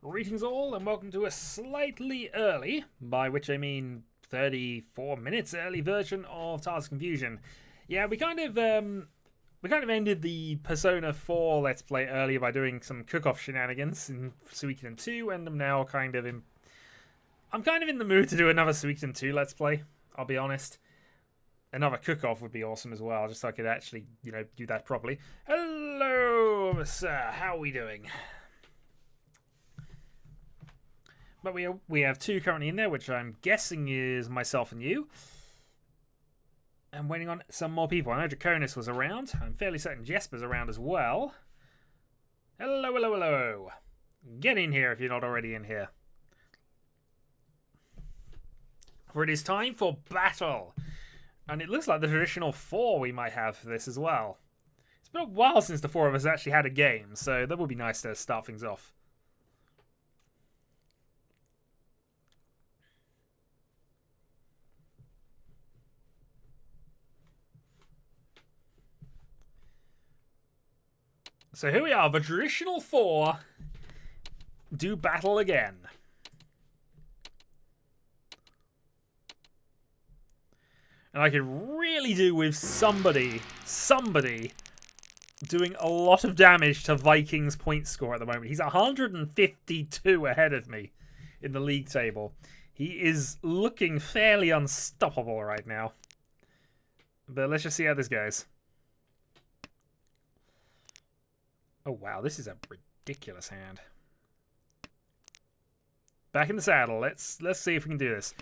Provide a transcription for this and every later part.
Greetings all, and welcome to a slightly early, by which I mean 34 minutes early version of Tales of Confusion. Yeah, we kind of ended the Persona 4 Let's Play earlier by doing some cook-off shenanigans in Suikoden 2, and I'm now kind of in the mood to do another Suikoden 2 Let's Play, I'll be honest. Another cook-off would be awesome as well, just so I could actually, do that properly. Hello, sir, how are we doing? But we have two currently in there, which I'm guessing is myself and you. I'm waiting on some more people. I know Draconis was around. I'm fairly certain Jesper's around as well. Hello, hello, hello. Get in here if you're not already in here. For it is time for battle. And it looks like the traditional 4 we might have for this as well. It's been a while since the 4 of us actually had a game, so that would be nice to start things off. So here we are, the traditional 4 do battle again. And I could really do with somebody doing a lot of damage to Viking's point score at the moment. He's 152 ahead of me in the league table. He is looking fairly unstoppable right now. But let's just see how this goes. Oh wow, this is a ridiculous hand. Back in the saddle. Let's see if we can do this.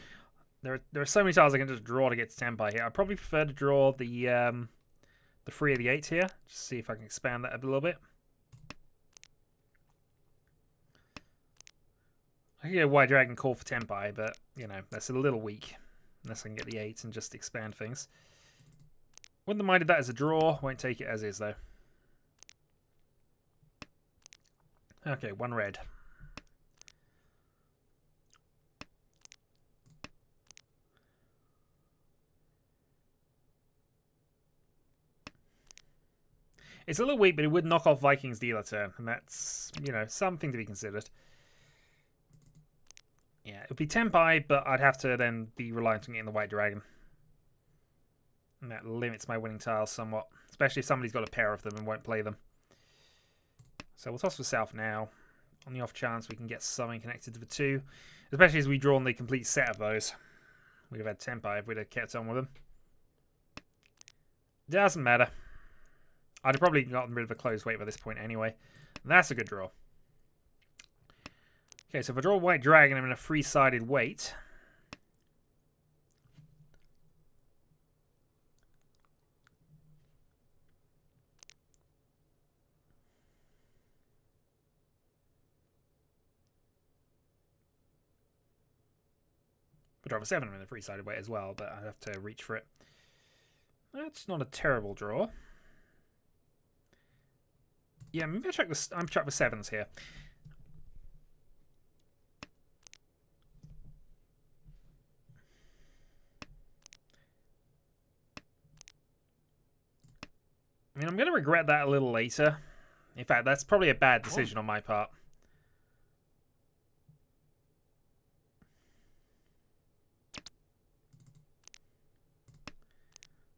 There are so many tiles I can just draw to get to Tenpai here. I probably prefer to draw the 3 of the 8 here. Just see if I can expand that a little bit. I could get a White Dragon call for Tenpai, but that's a little weak. Unless I can get the 8 and just expand things. Wouldn't have minded that as a draw. Won't take it as is though. Okay, 1 red. It's a little weak, but it would knock off Viking's dealer turn, and that's, something to be considered. Yeah, it would be Tenpai, but I'd have to then be reliant on getting the White Dragon. And that limits my winning tiles somewhat, especially if somebody's got a pair of them and won't play them. So we'll toss for South now, on the off chance we can get something connected to the 2. Especially as we draw on the complete set of those. We'd have had Tenpai if we'd have kept on with them. Doesn't matter. I'd have probably gotten rid of a closed weight by this point anyway. And that's a good draw. Okay, so if I draw a White Dragon, I'm in a 3-sided weight. I draw a 7, I'm in a 3-sided weight as well, but I have to reach for it. That's not a terrible draw. Yeah, maybe I'm chuck the 7s here. I mean, I'm going to regret that a little later. In fact, that's probably a bad decision on my part.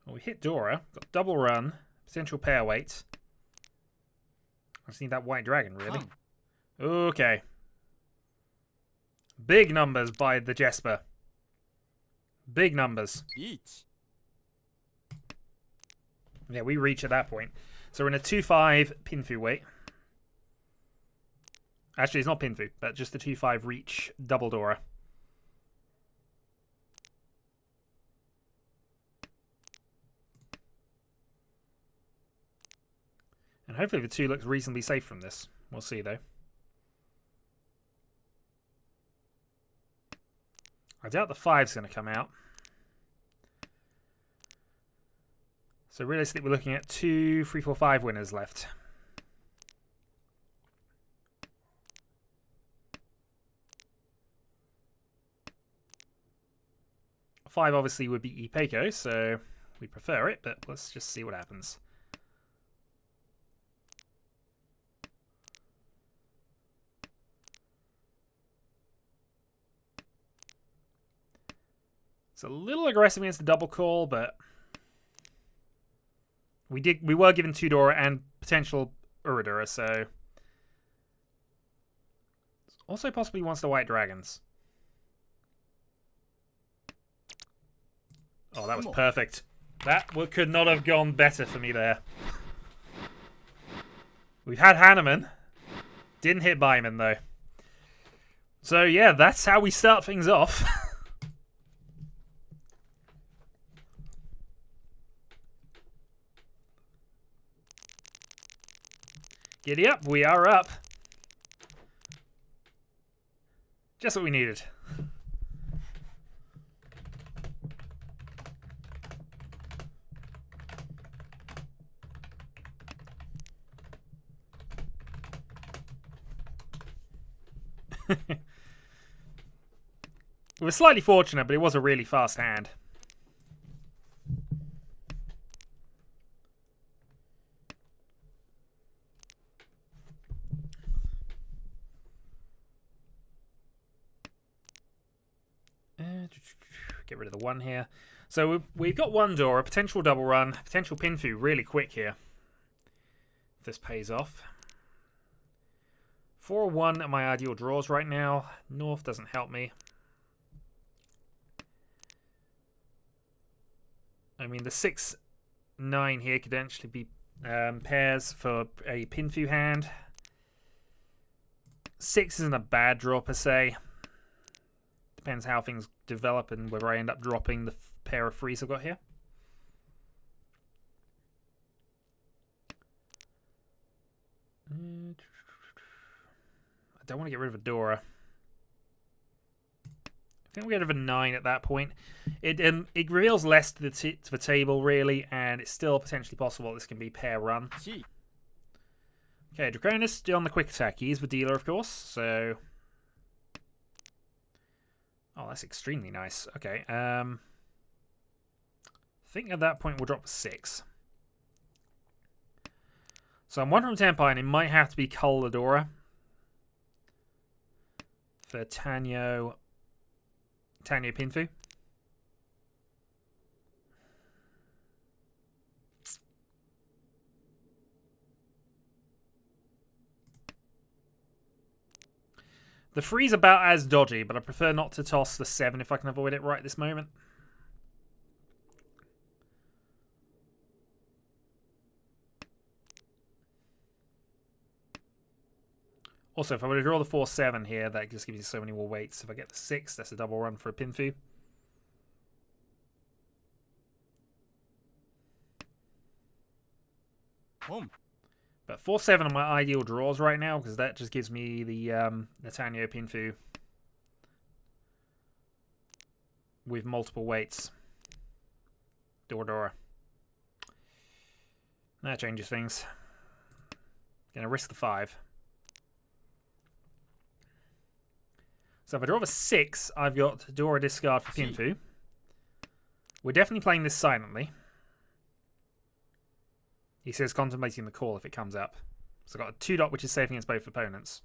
Well, we hit Dora. Got double run. Potential pair weight. I just need that White Dragon, really. Okay. Big numbers by the Jesper. Big numbers. Yeah, we reach at that point. So we're in a 2-5 Pinfu weight. Actually, it's not Pinfu, but just the 2-5 reach double Dora. And hopefully the 2 looks reasonably safe from this. We'll see, though. I doubt the 5's going to come out. So realistically, we're looking at 2, 3, 4, 5 winners left. Five obviously would be Ipeko, so we prefer it, but let's just see what happens. It's a little aggressive against the double call, but we were given 2 Dora and potential Uradura, so also possibly wants the White Dragons. Oh, that was perfect. That could not have gone better for me there. We've had Hanneman. Didn't hit Byman, though. So, yeah, that's how we start things off. Giddy up, we are up. Just what we needed. We were slightly fortunate, but it was a really fast hand. Get rid of the 1 here. So we've got 1 Dora, potential double run, potential Pinfu really quick here. If this pays off. 4-1 at my ideal draws right now. North doesn't help me. I mean, the 6-9 here could actually be pairs for a Pinfu hand. 6 isn't a bad draw per se. Depends how things develop and whether I end up dropping the pair of threes I've got here. I don't want to get rid of a Dora. I think we'll get rid of a 9 at that point. It reveals less to the table, really, and it's still potentially possible this can be pair run. Okay, Draconis still on the quick attack. He is the dealer, of course, so... Oh, that's extremely nice. Okay, I think at that point we'll drop a 6. So I'm 1 from Tempai, and it might have to be Coladora for Tanyo Pinfu. The 3's about as dodgy, but I prefer not to toss the 7 if I can avoid it right this moment. Also, if I were to draw the 4-7 here, that just gives you so many more weights. If I get the 6, that's a double run for a Pinfu. But 4-7 are my ideal draws right now, because that just gives me the Tanyo Pinfu with multiple weights. Dora. That changes things. Gonna risk the 5. So if I draw a 6, I've got Dora discard for Pinfu. We're definitely playing this silently. He says contemplating the call if it comes up. So I've got a 2-dot which is safe against both opponents.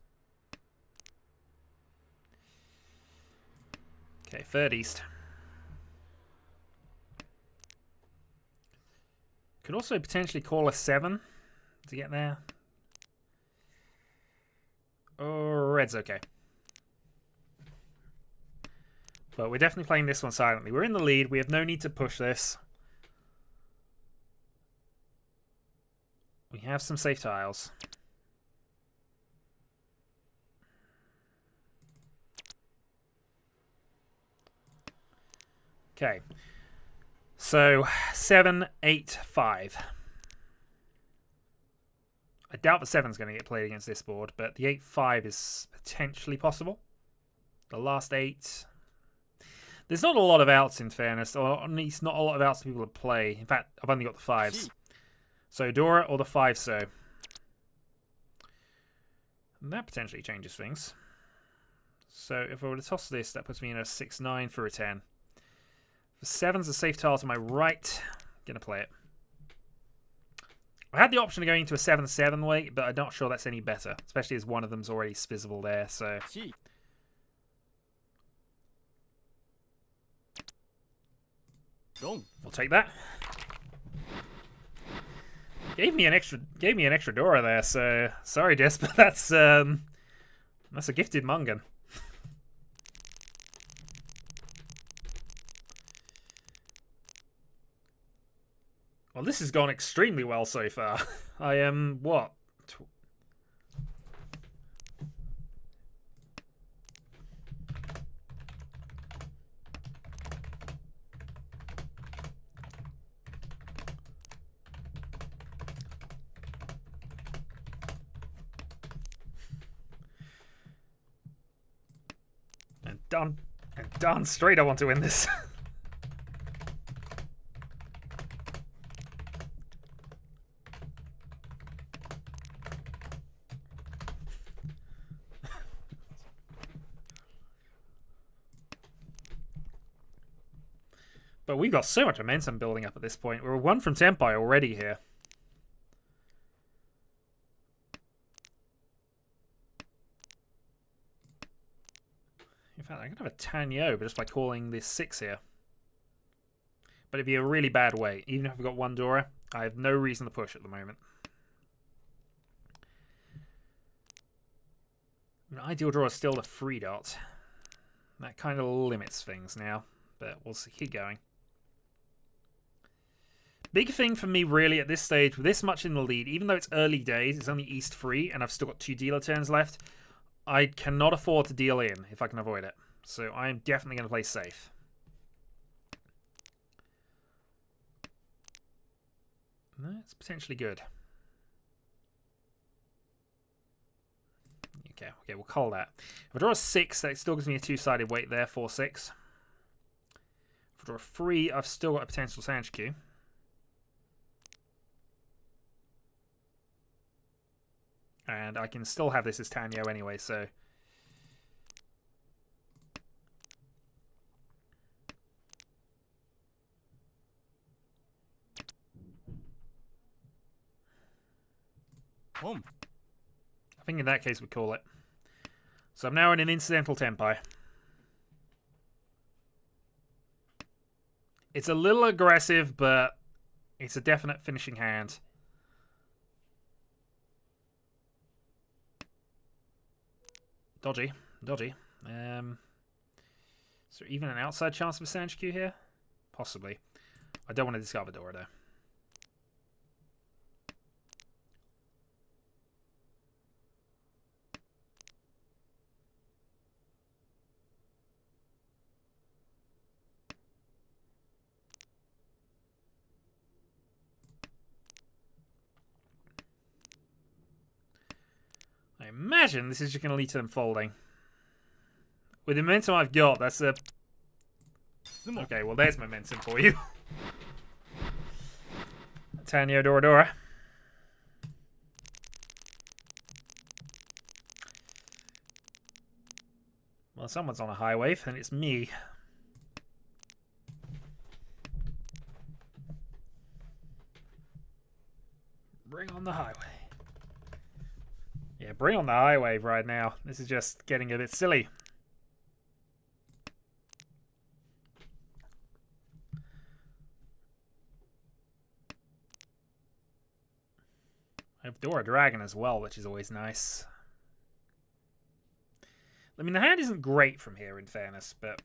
Okay, 3rd East. Could also potentially call a 7 to get there. Oh, red's okay. But we're definitely playing this one silently. We're in the lead. We have no need to push this. We have some safe tiles. Okay. So 7, 8, 5. I doubt the 7's going to get played against this board, but the 8-5 is potentially possible. The last 8. There's not a lot of outs, in fairness, or at least not a lot of outs for people to play. In fact, I've only got the 5s. So Dora or the 5-so. And that potentially changes things. So if I were to toss this, that puts me in a 6-9 for a 10. The 7's a safe tile to my right. Gonna play it. I had the option of going into a 7-7 weight, but I'm not sure that's any better, especially as one of them's already visible there. So We'll take that. Gave me an extra Dora there, so sorry, Jess, but that's a gifted Mungan. Well, this has gone extremely well so far. I am what? And darn straight I want to win this. But we've got so much momentum building up at this point. We're 1 from Senpai already here. In fact, I can have a Tanyo just by calling this 6 here. But it'd be a really bad way. Even if I've got 1 Dora, I have no reason to push at the moment. An ideal draw is still the 3 dot. That kind of limits things now, but we'll keep going. Big thing for me really at this stage, with this much in the lead, even though it's early days, it's only East 3, and I've still got 2 dealer turns left, I cannot afford to deal in if I can avoid it. So I am definitely going to play safe. That's potentially good. Okay, we'll call that. If I draw a 6, that still gives me a 2-sided weight there, 4-6. If I draw a 3, I've still got a potential Sanshikyu. And I can still have this as Tanyo anyway, so... I think in that case we call it. So I'm now in an incidental Tenpai. It's a little aggressive, but it's a definite finishing hand. Dodgy. Is there even an outside chance of a Sanshikyu here? Possibly. I don't want to discard the Dora though. I imagine this is just going to lead to them folding. With the momentum I've got, that's a... Okay, well there's momentum for you. Tanyo Dora. Well, someone's on a high wave, and it's me. Bring on the highway. Yeah, bring on the high wave right now. This is just getting a bit silly. I have Dora Dragon as well, which is always nice. I mean, the hand isn't great from here, in fairness, but...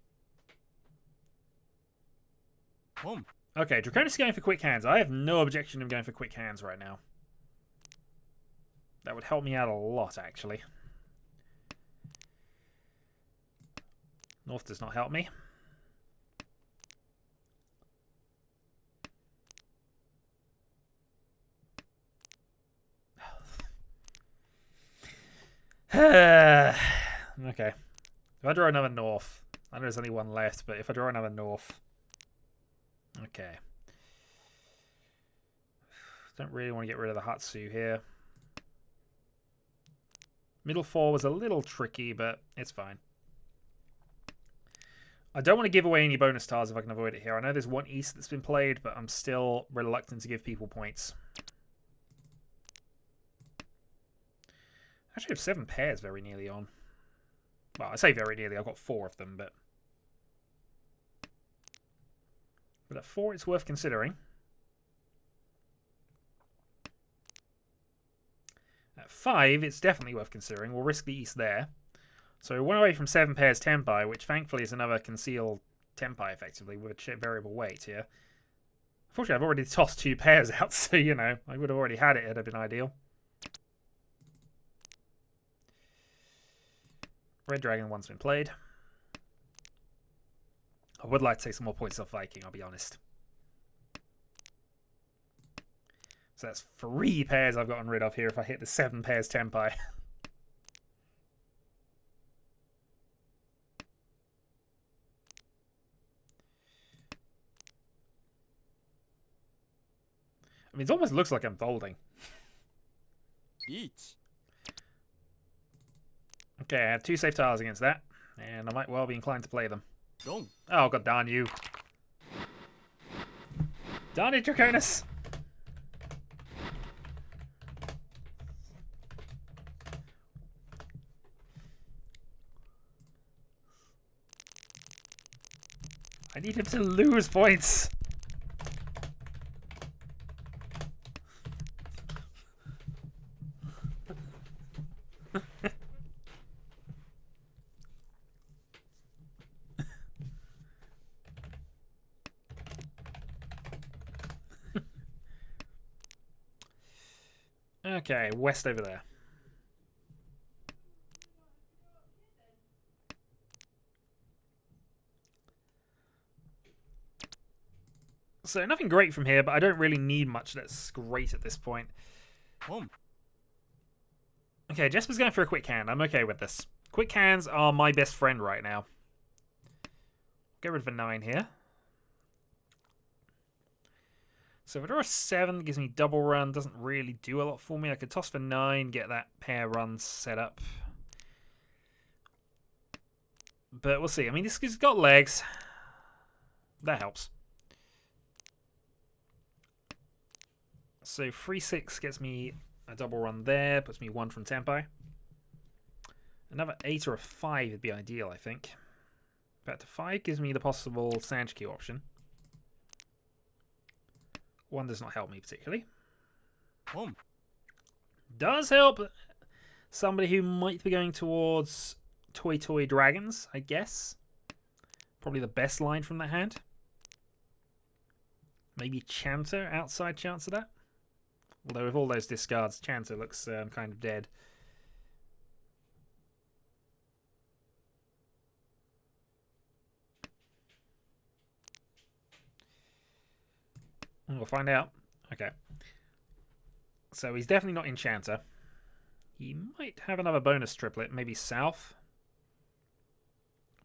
Okay, Draconis is going for quick hands. I have no objection of going for quick hands right now. That would help me out a lot, actually. North does not help me. Okay. If I draw another North, I know there's only one left, but if I draw another North... Okay. Don't really want to get rid of the Hatsu here. Middle 4 was a little tricky, but it's fine. I don't want to give away any bonus stars if I can avoid it here. I know there's one East that's been played, but I'm still reluctant to give people points. Actually, I have 7 pairs very nearly on. Well, I say very nearly. I've got 4 of them, but... But at 4, it's worth considering. At 5, it's definitely worth considering. We'll risk the east there. So 1 away from 7 pairs Tempai, which thankfully is another concealed Tempai, effectively, with a variable weight here. Unfortunately, I've already tossed 2 pairs out, so, you know, I would have already had it. It'd have been ideal. Red Dragon 1's been played. I would like to take some more points off Viking, I'll be honest. So that's 3 pairs I've gotten rid of here if I hit the 7 pairs Tempai. I mean, it almost looks like I'm folding. Okay, I have 2 safe tiles against that, and I might well be inclined to play them. Oh, god darn you. Darn it, Draconis! I need him to lose points! Okay, west over there. So nothing great from here, but I don't really need much that's great at this point. Okay, Jesper's going for a quick hand. I'm okay with this. Quick hands are my best friend right now. Get rid of a 9 here. So if I draw a 7, gives me double run, doesn't really do a lot for me. I could toss for 9, get that pair run set up. But we'll see. I mean, this has got legs. That helps. So 3-6 gets me a double run there, puts me 1 from Tempai. Another 8 or a 5 would be ideal, I think. Back to 5 gives me the possible Sanchikyu option. 1 does not help me particularly. Does help somebody who might be going towards Toy Dragons, I guess. Probably the best line from that hand. Maybe Chanter, outside chance of that. Although with all those discards, Chanter looks kind of dead. We'll find out. Okay. So he's definitely not Enchanter. He might have another bonus triplet, maybe South.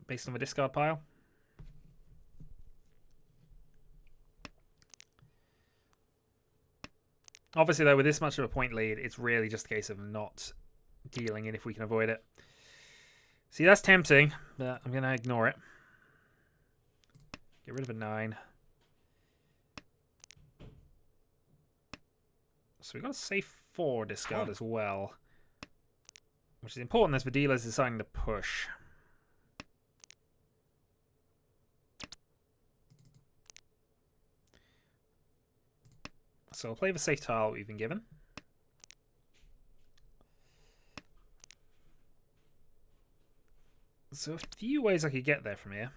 Based on the discard pile. Obviously, though, with this much of a point lead, it's really just a case of not dealing in if we can avoid it. See, that's tempting, but I'm going to ignore it. Get rid of a 9. So we've got a safe 4 discard as well. Which is important as the dealer is deciding to push. So I'll play the safe tile we've been given. So a few ways I could get there from here.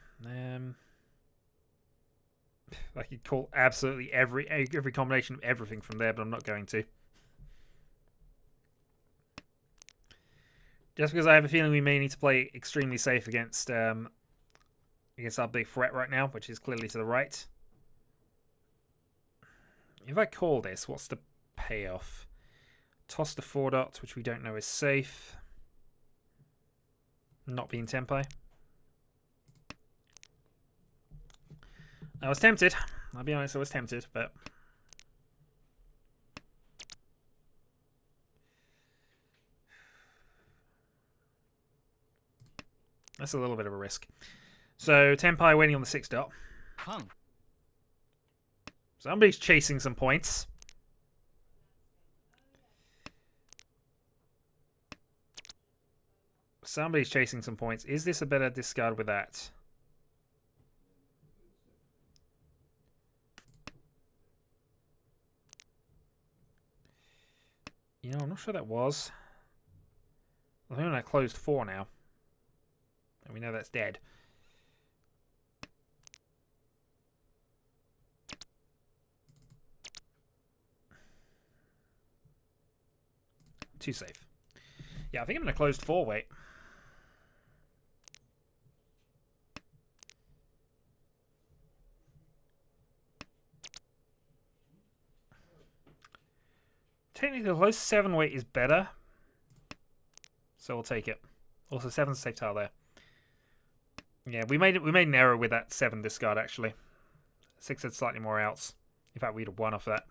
I could call absolutely every combination of everything from there, but I'm not going to. Just because I have a feeling we may need to play extremely safe against our big threat right now, which is clearly to the right. If I call this, what's the payoff? Toss the 4 dots, which we don't know is safe. Not being Tempai. I was tempted. I'll be honest, I was tempted, but... that's a little bit of a risk. So, Tempai waiting on the 6 dot. Somebody's chasing some points. Somebody's chasing some points. Is this a better discard with that? You know, I'm not sure that was. I think I closed 4 now. And we know that's dead. Too safe. Yeah, I think I'm going to close 4, wait. Technically, the close 7 weight is better. So we'll take it. Also, 7's a safe tile there. Yeah, we made an error with that 7 discard, actually. 6 had slightly more outs. In fact, we'd have 1 off that.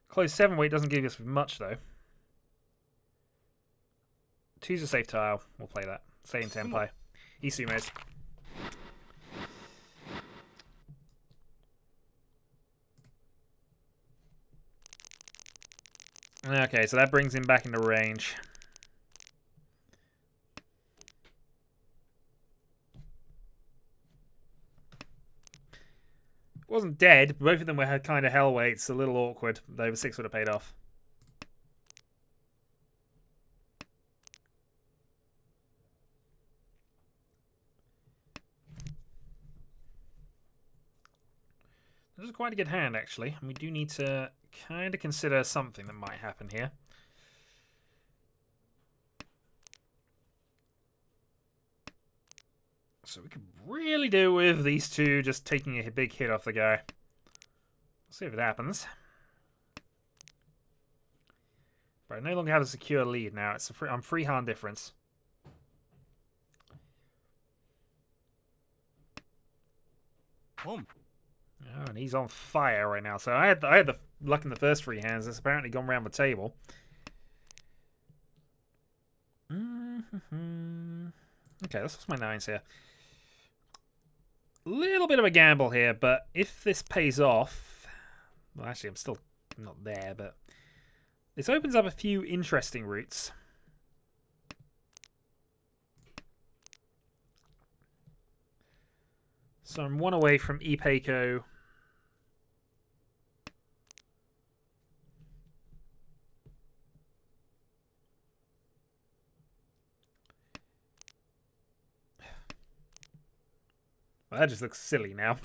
Close 7 weight doesn't give us much, though. 2's a safe tile. We'll play that. Stay in Tenpai. Isumes. Okay, so that brings him back into range. Wasn't dead. Both of them were kind of hell weights. A little awkward. Though the 6 would have paid off. This is quite a good hand, actually. And we do need to kind of consider something that might happen here. So we could really do with these two just taking a big hit off the guy. Let's see if it happens. But I no longer have a secure lead now. It's I'm free hand difference. Oh, and he's on fire right now. So I had the luck in the first 3 hands. It's apparently gone around the table. Okay, let's lost my 9s here. Little bit of a gamble here, but if this pays off... Well, actually, I'm still not there, but... This opens up a few interesting routes. So I'm 1 away from Ipeiko. Well, that just looks silly now.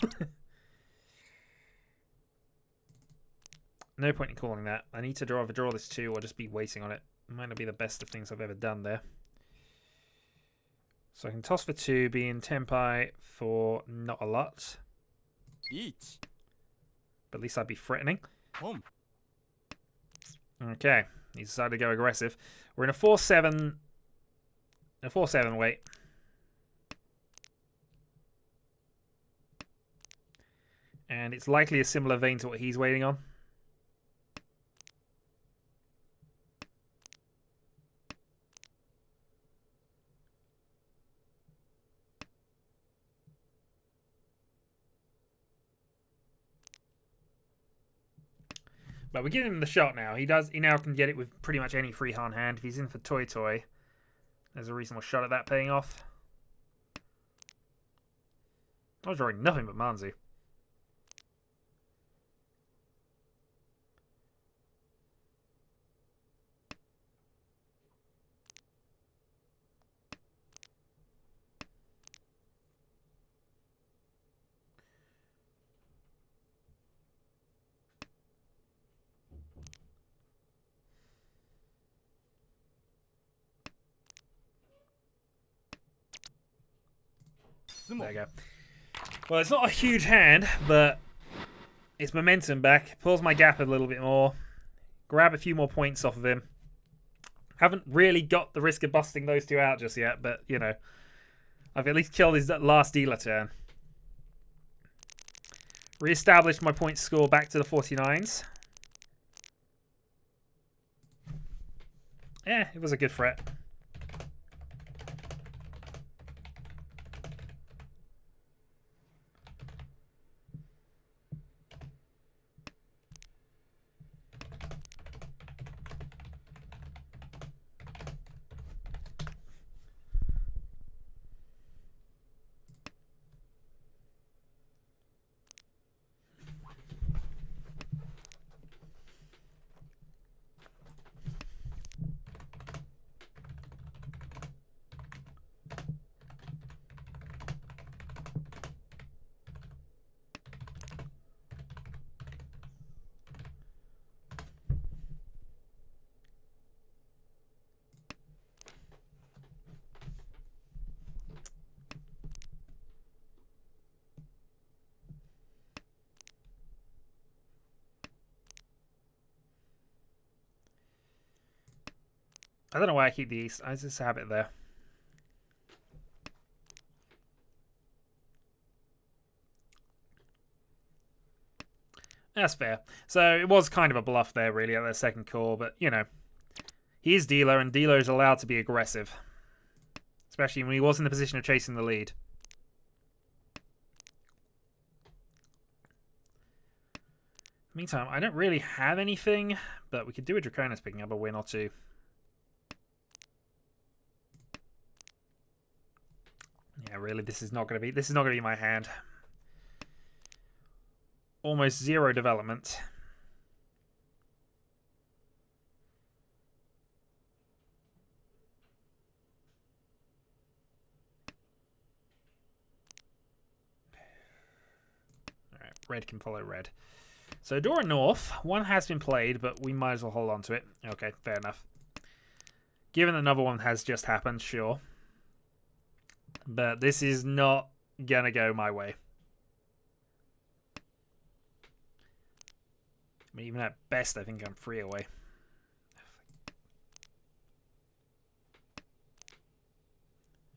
No point in calling that. I need to draw this 2 or just be waiting on it. It might not be the best of things I've ever done there. So I can toss for 2, be in Tenpai for not a lot. But at least I'd be threatening. Okay, he decided to go aggressive. We're in a 4-7. A 4-7 weight. And it's likely a similar vein to what he's waiting on. But we're giving him the shot now. He now can get it with pretty much any freehand hand. If he's in for Toy Toy, there's a reasonable shot at that paying off. I was drawing nothing but Manzu. There you go. Well, it's not a huge hand, but it's momentum back. Pulls my gap a little bit more. Grab a few more points off of him. Haven't really got the risk of busting those 2 out just yet, but, you know, I've at least killed his last dealer turn. Re-established my point score back to the 49s. Yeah, it was a good threat. I don't know why I keep the east. I just have it there. That's fair. So it was kind of a bluff there, really, at their second call. But, you know, he is dealer, and dealer is allowed to be aggressive. Especially when he was in the position of chasing the lead. Meantime, I don't really have anything, but we could do a Draconis picking up a win or two. Yeah, really, this is not going to be my hand. Almost zero development. Alright, red can follow red. So Dora North, one has been played, but we might as well hold on to it. Okay, fair enough. Given another one has just happened, sure. But this is not gonna go my way. I mean, even at best, I think I'm 3 away.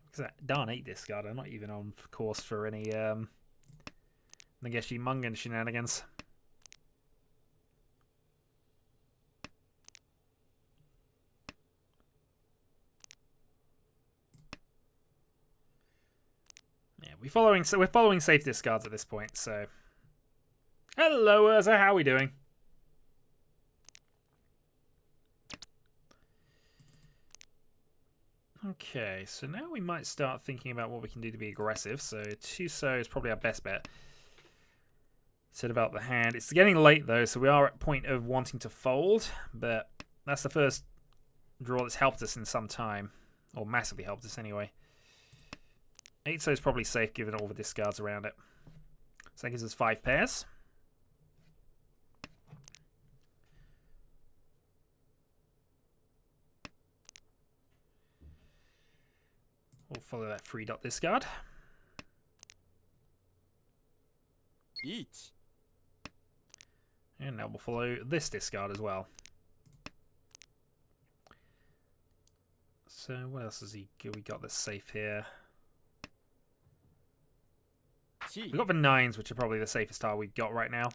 Because that darn 8 discard, I'm not even on course for any Nageshi Mungan shenanigans. Yeah, we're following safe discards at this point, so. Hello, Urza, how are we doing? Okay, so now we might start thinking about what we can do to be aggressive. So Tuso is probably our best bet. To develop the hand. It's getting late though, so we are at point of wanting to fold, but that's the first draw that's helped us in some time. Or massively helped us anyway. 8-so is probably safe given all the discards around it. So that gives us 5 pairs. We'll follow that 3-dot discard. Each. And now we'll follow this discard as well. So what else has he got? We got this safe here. We got the 9s, which are probably the safest tile we've got right now.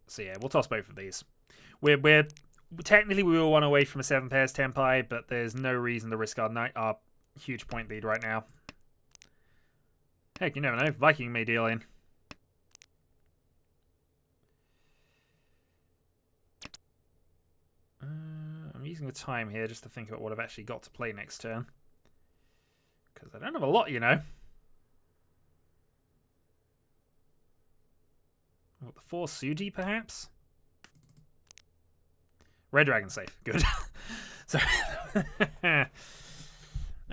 So yeah, we'll toss both of these. We're technically we were 1 away from a 7 pairs Tenpai, but there's no reason to risk our huge point lead right now. Heck, you never know. Viking may deal in. I'm using the time here just to think about what I've actually got to play next turn. Because I don't have a lot, you know. What, the 4 Suji, perhaps? Red Dragon safe. Good. Sorry.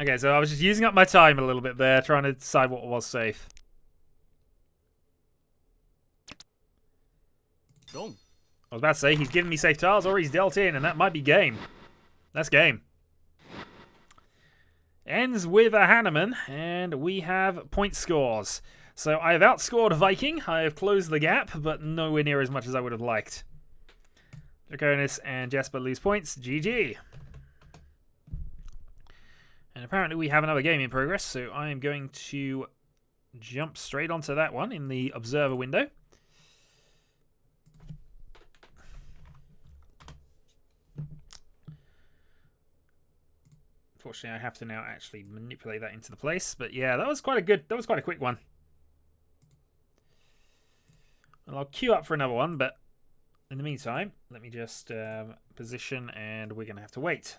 Okay, so I was just using up my time a little bit there, trying to decide what was safe. Done. I was about to say, he's given me safe tiles or he's dealt in, and that might be game. That's game. Ends with a Hanneman, and we have point scores. So I have outscored Viking, I have closed the gap, but nowhere near as much as I would have liked. Draconis and Jesper lose points. GG. And apparently we have another game in progress, so I am going to jump straight onto that one in the observer window. Unfortunately, I have to now actually manipulate that into the place. But yeah, that was quite a quick one. And I'll queue up for another one, but in the meantime, let me just position, and we're going to have to wait.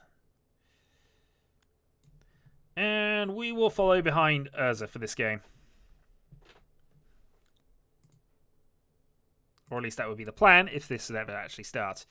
And we will follow behind Urza for this game. Or at least that would be the plan if this ever actually starts.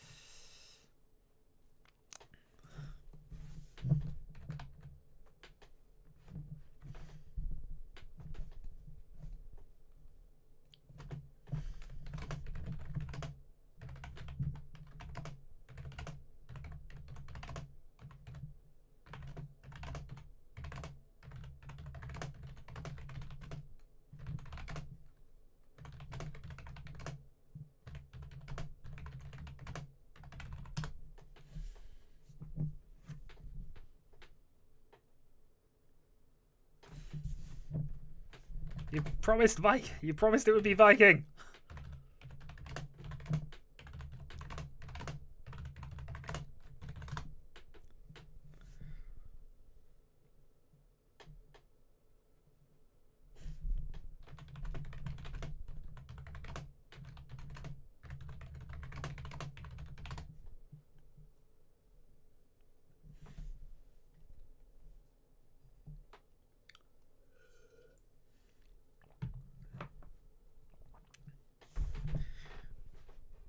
You promised Viking. You promised it would be Viking.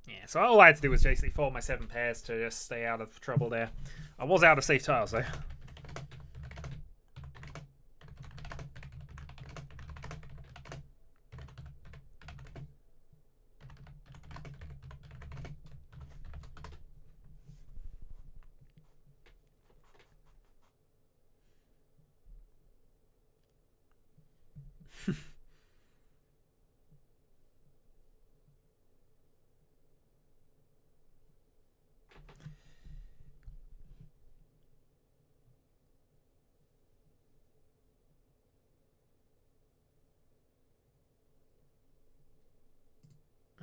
Yeah, so all I had to do was basically fold my 7 pairs to just stay out of trouble there. I was out of safe tiles though.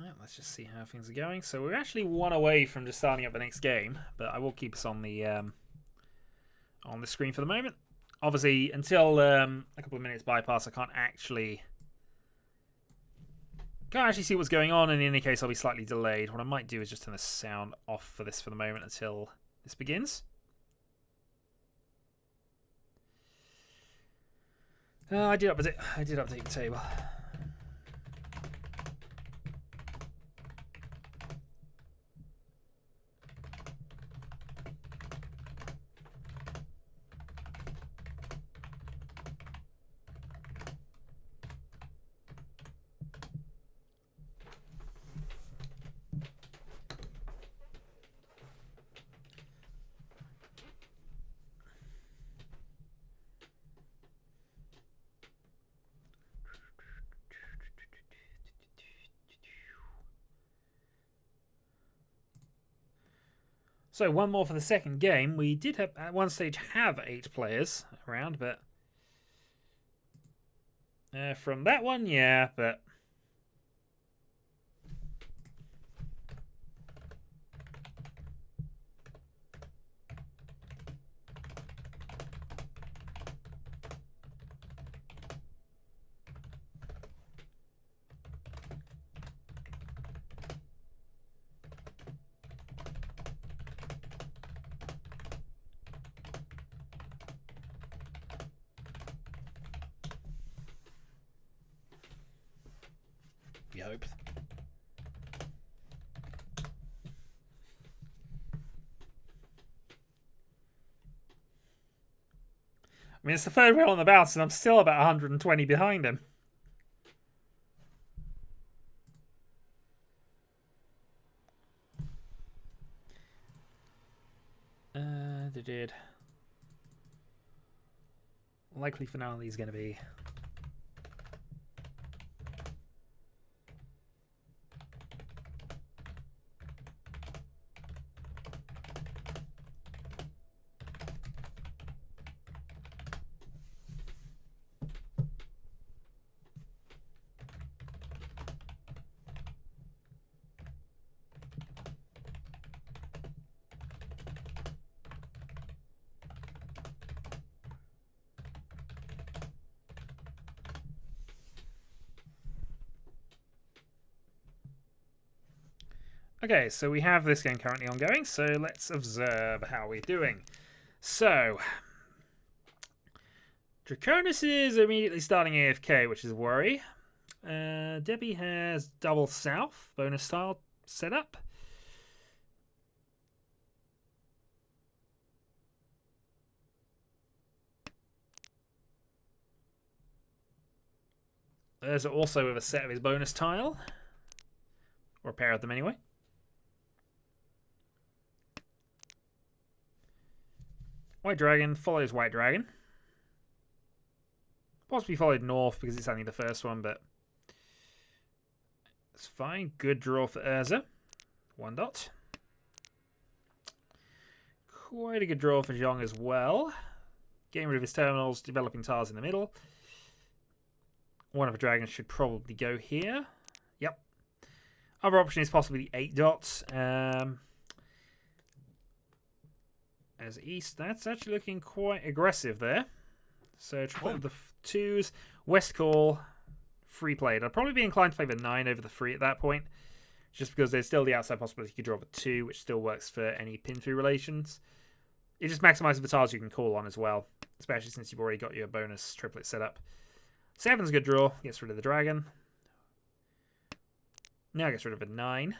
Well, let's just see how things are going. So we're actually 1 away from just starting up the next game, but I will keep us on the screen for the moment. Obviously, until a couple of minutes bypass, I can't actually see what's going on, and in any case, I'll be slightly delayed. What I might do is just turn the sound off for this for the moment until this begins. I did update the table. So 1 more for the second game. We did have, at one stage have 8 players around, but from that one, yeah, but we hope. I mean, it's the 3rd wheel on the bounce, and I'm still about 120 behind him. They did. Likely finale is going to be. Okay, so we have this game currently ongoing, so let's observe how we're doing. So, Draconis is immediately starting AFK, which is a worry. Debbie has double south, bonus style setup. There's also with a set of his bonus tile, or a pair of them anyway. White Dragon follows White Dragon. Possibly followed North because it's only the first one, but it's fine. Good draw for Urza. 1 dot. Quite a good draw for Zhong as well. Getting rid of his terminals, developing tiles in the middle. One of the dragons should probably go here. Yep. Other option is possibly the 8 dots. As east, that's actually looking quite aggressive there. So try the 2s. West call. Free played. I'd probably be inclined to play the 9 over the 3 at that point. Just because there's still the outside possibility you could draw the 2, which still works for any pin-through relations. It just maximizes the tiles you can call on as well. Especially since you've already got your bonus triplet set up. 7's a good draw. Gets rid of the dragon. Now gets rid of a 9.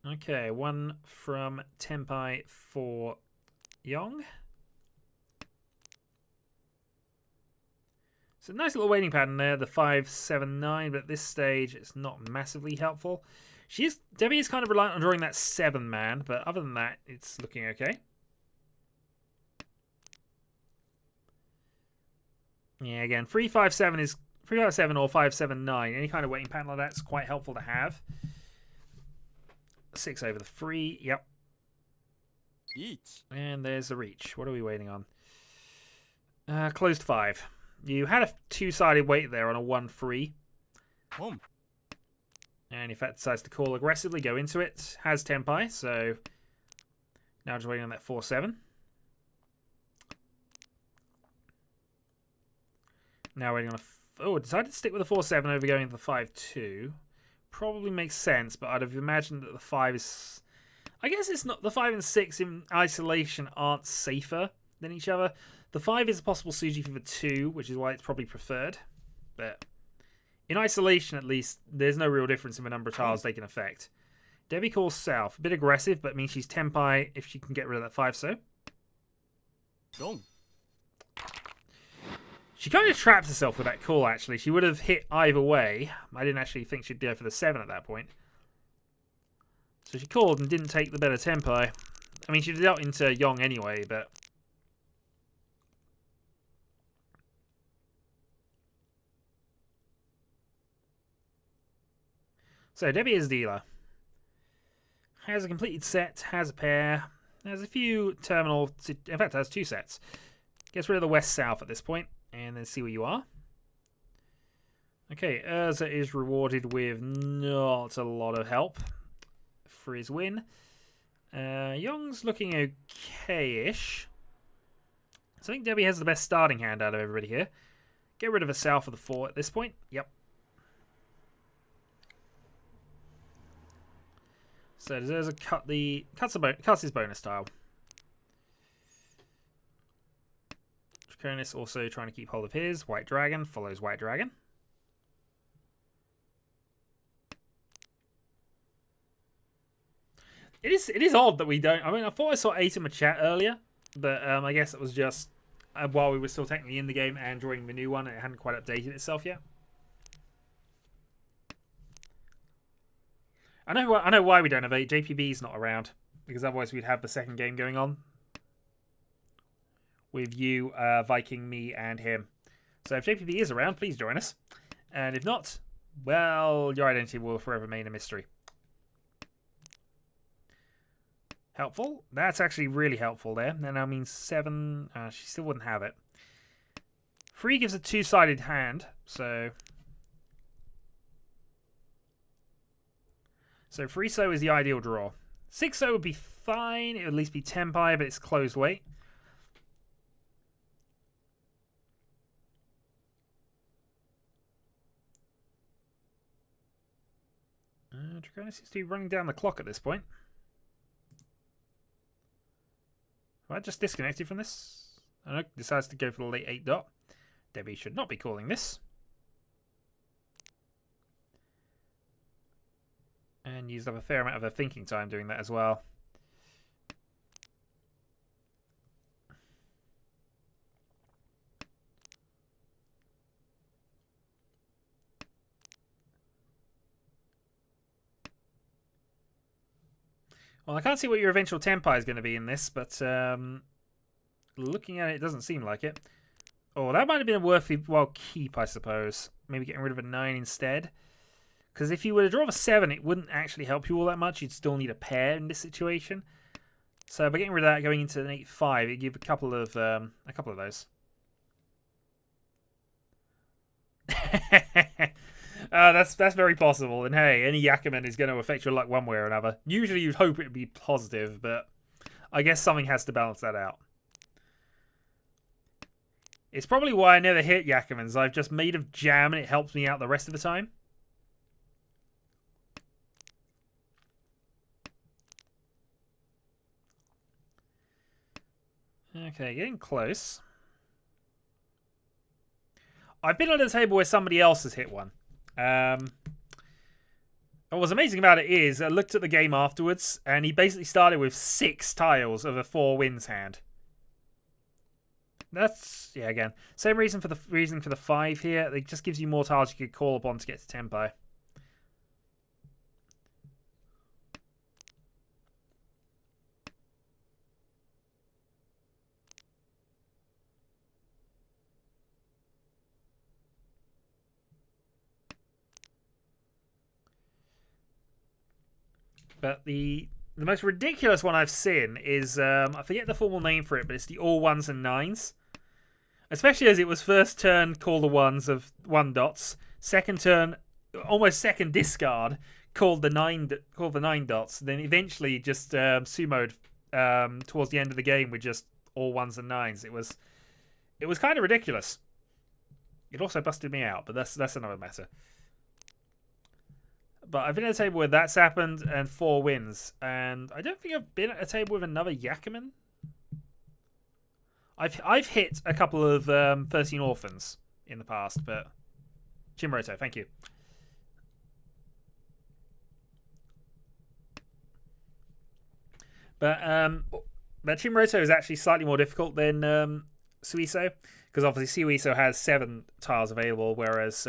Okay, 1 from Tenpai for Yong. So nice little waiting pattern there, the 5, 7, 9, but at this stage it's not massively helpful. Debbie is kind of reliant on drawing that 7 man, but other than that, it's looking okay. Yeah, again, 3, 5, 7 is 3, 5, 7 or 5, 7, 9. Any kind of waiting pattern like that's quite helpful to have. 6 over the 3, yep. And there's the reach. What are we waiting on? Closed 5. You had a 2-sided weight there on a 1-3. And if that decides to call aggressively, go into it. Has Tenpai, so now just waiting on that 4-7. Now waiting on a... decided to stick with the 4-7 over going to the 5-2. Probably makes sense, but I'd have imagined that the 5 is... I guess it's not... The 5 and 6 in isolation aren't safer than each other. The 5 is a possible Suji for the 2, which is why it's probably preferred. But in isolation, at least, there's no real difference in the number of tiles they can affect. Debbie calls south. A bit aggressive, but means she's Tenpai if she can get rid of that 5-so. She kind of trapped herself with that call, actually. She would have hit either way. I didn't actually think she'd go for the 7 at that point. So she called and didn't take the better Tenpai. I mean, she dealt into Yong anyway, but... So, Debbie is dealer. Has a completed set, has a pair, has a few terminal... In fact, has 2 sets. Gets rid of the west-south at this point, and then see where you are. Okay, Urza is rewarded with not a lot of help for his win. Young's looking okay-ish. So I think Debbie has the best starting hand out of everybody here. Get rid of a south of the 4 at this point. Yep. So does Urza cuts his bonus tile. Draconis also trying to keep hold of his. White Dragon follows White Dragon. It is odd that we don't... I mean, I thought I saw 8 in the chat earlier, but I guess it was just while we were still technically in the game and drawing the new one, it hadn't quite updated itself yet. I know why we don't have 8. JPB's not around, because otherwise we'd have the second game going on. With you, Viking, me, and him. So if JPB is around, please join us. And if not, well, your identity will forever remain a mystery. Helpful. That's actually really helpful there. That now means 7. She still wouldn't have it. 3 gives a 2-sided hand, so... So 3-so is the ideal draw. 6-so would be fine. It would at least be Tenpai, but it's closed weight. Draconis seems to be running down the clock at this point. Well, I just disconnected from this. I know, decides to go for the late 8 dot. Debbie should not be calling this. And used up a fair amount of her thinking time doing that as well. Well, I can't see what your eventual Tenpai is going to be in this, but looking at it, it doesn't seem like it. Oh, that might have been a worthwhile keep, I suppose. Maybe getting rid of a 9 instead. Because if you were to draw a 7, it wouldn't actually help you all that much. You'd still need a pair in this situation. So by getting rid of that, going into an 8-5, it'd give a couple of those. That's very possible. And hey, any Yakuman is going to affect your luck one way or another. Usually you'd hope it'd be positive, but I guess something has to balance that out. It's probably why I never hit Yakumans. I've just made of jam and it helps me out the rest of the time. Okay, getting close. I've been on a table where somebody else has hit one. And what's amazing about it is I looked at the game afterwards and he basically started with 6 tiles of a 4 wins hand. That's, yeah, again, same reason for the 5 here. It just gives you more tiles you could call upon to get to tempo. But the most ridiculous one I've seen is, I forget the formal name for it, but it's the all 1s and 9s. Especially as it was first turn, call the 1s of 1 dots. Second turn, almost second discard, called the 9 dots. Then eventually just sumoed towards the end of the game with just all 1s and 9s. It was kind of ridiculous. It also busted me out, but that's another matter. But I've been at a table where that's happened and 4 wins. And I don't think I've been at a table with another Yakuman. I've hit a couple of 13 Orphans in the past, but... Chimroto, thank you. But Chimroto is actually slightly more difficult than Suiso. Because obviously Suiso has 7 tiles available, whereas...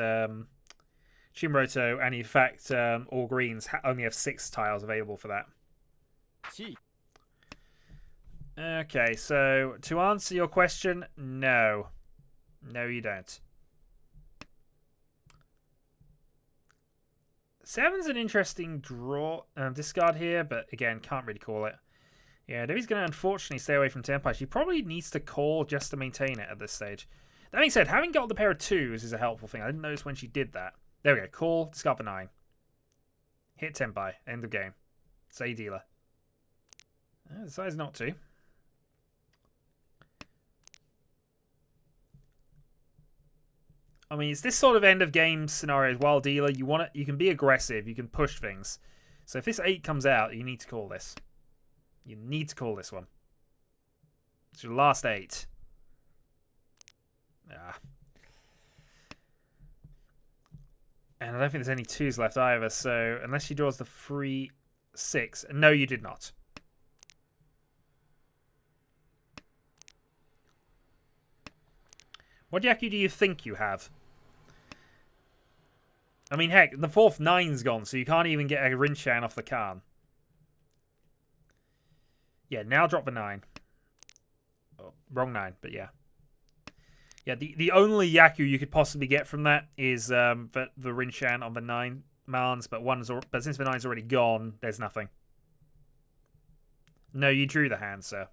Chimroto and in fact all greens only have 6 tiles available for that. Okay, so to answer your question, no. No, you don't. 7's an interesting draw discard here, but again, can't really call it. Yeah, Debbie's going to unfortunately stay away from Tempai. She probably needs to call just to maintain it at this stage. That being said, having got the pair of 2s is a helpful thing. I didn't notice when she did that. There we go. Call, discard for 9. Hit Tempai. End of game. Say dealer. Decides not to. I mean, it's this sort of end of game scenario. While dealer, you can be aggressive. You can push things. So if this 8 comes out, you need to call this. You need to call this one. It's your last 8. Ah. And I don't think there's any 2s left either, so unless she draws the 3, 6. No, you did not. What Yaku do you think you have? I mean, heck, the 4th 9's gone, so you can't even get a Rinchan off the Khan. Yeah, now drop the 9. Oh, wrong 9, but yeah. Yeah, the only Yaku you could possibly get from that is the Rinchan on the 9 Mans, but since the 9's already gone, there's nothing. No, you drew the hand, sir.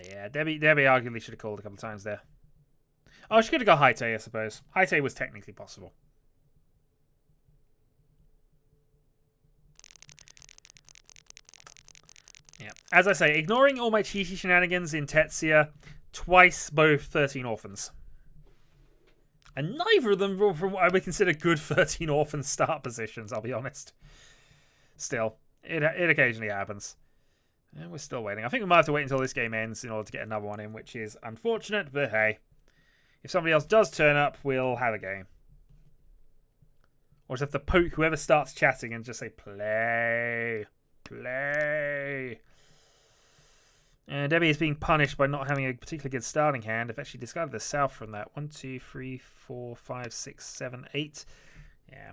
Yeah, Debbie arguably should have called a couple of times there. Oh, she could have got Haite, I suppose. Haite was technically possible. Yeah, as I say, ignoring all my cheesy shenanigans in Tetsuya, twice both 13 Orphans. And neither of them were from what I would consider good 13 Orphan start positions, I'll be honest. Still, it occasionally happens. And we're still waiting. I think we might have to wait until this game ends in order to get another one in, which is unfortunate, but hey. If somebody else does turn up, we'll have a game. Or just have to poke whoever starts chatting and just say, play. Play. And Debbie is being punished by not having a particularly good starting hand. I've actually discarded the south from that. 1, 2, 3, 4, 5, 6, 7, 8. Yeah.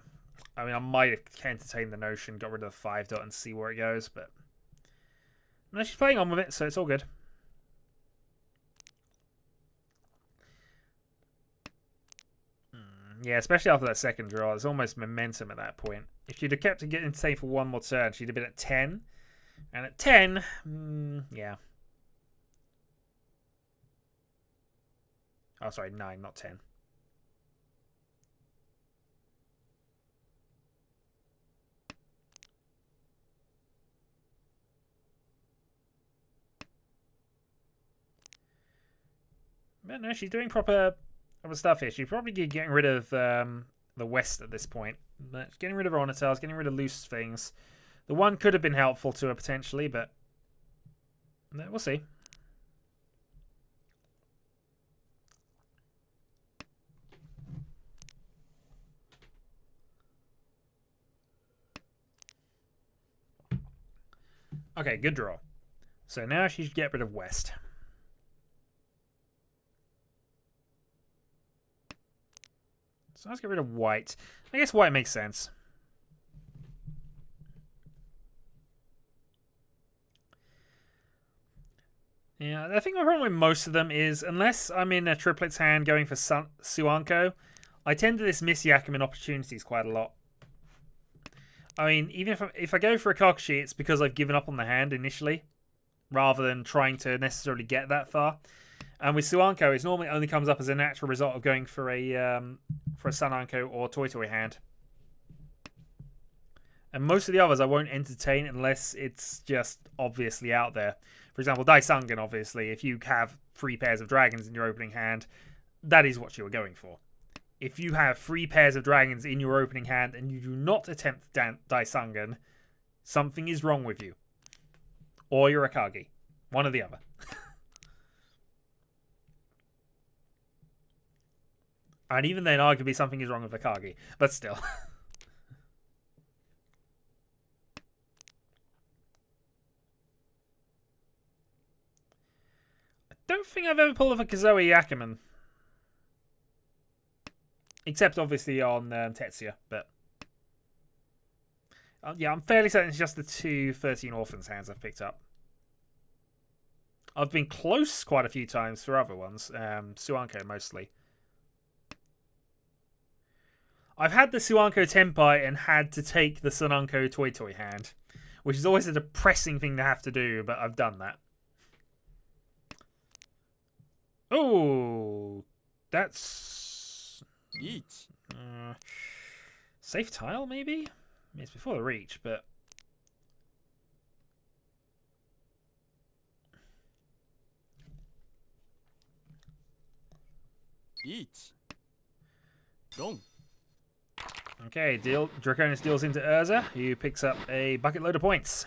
I mean, I might have entertained the notion, got rid of the 5 dot and see where it goes, but... No, she's playing on with it, so it's all good. Yeah, especially after that second draw. There's almost momentum at that point. If she'd have kept it getting safe for one more turn, she'd have been at 10. And at 10, yeah. Oh, sorry, 9, not 10. But no, she's doing proper stuff here. She's probably getting rid of the West at this point. But getting rid of Onitars, getting rid of loose things. The one could have been helpful to her potentially, but we'll see. Okay, good draw. So now she should get rid of West. So let's get rid of White. I guess White makes sense. Yeah, I think my problem with most of them is, unless I'm in a triplets hand going for Suanko, I tend to dismiss Yakuman opportunities quite a lot. I mean, even if I go for a Kokushi, it's because I've given up on the hand initially, rather than trying to necessarily get that far. And with Suanko, it normally only comes up as a natural result of going for a Sananko or Toy Toy hand. And most of the others I won't entertain unless it's just obviously out there. For example, Daisangan, obviously, if you have 3 pairs of dragons in your opening hand, that is what you are going for. If you have 3 pairs of dragons in your opening hand and you do not attempt Daisangan, something is wrong with you. Or you're a Kagi. One or the other. And even then, arguably, something is wrong with Akagi. But still. I don't think I've ever pulled off a Kazoe Yakuman. Except, obviously, on Tetsuya. But yeah, I'm fairly certain it's just the 2 13 Orphans hands I've picked up. I've been close quite a few times for other ones. Suanko, mostly. I've had the Suanko Tenpai and had to take the Sananko Toy Toy hand, which is always a depressing thing to have to do, but I've done that. Oh, that's safe tile, maybe? I mean, it's before the reach, but okay, Draconis deals into Urza, who picks up a bucket load of points.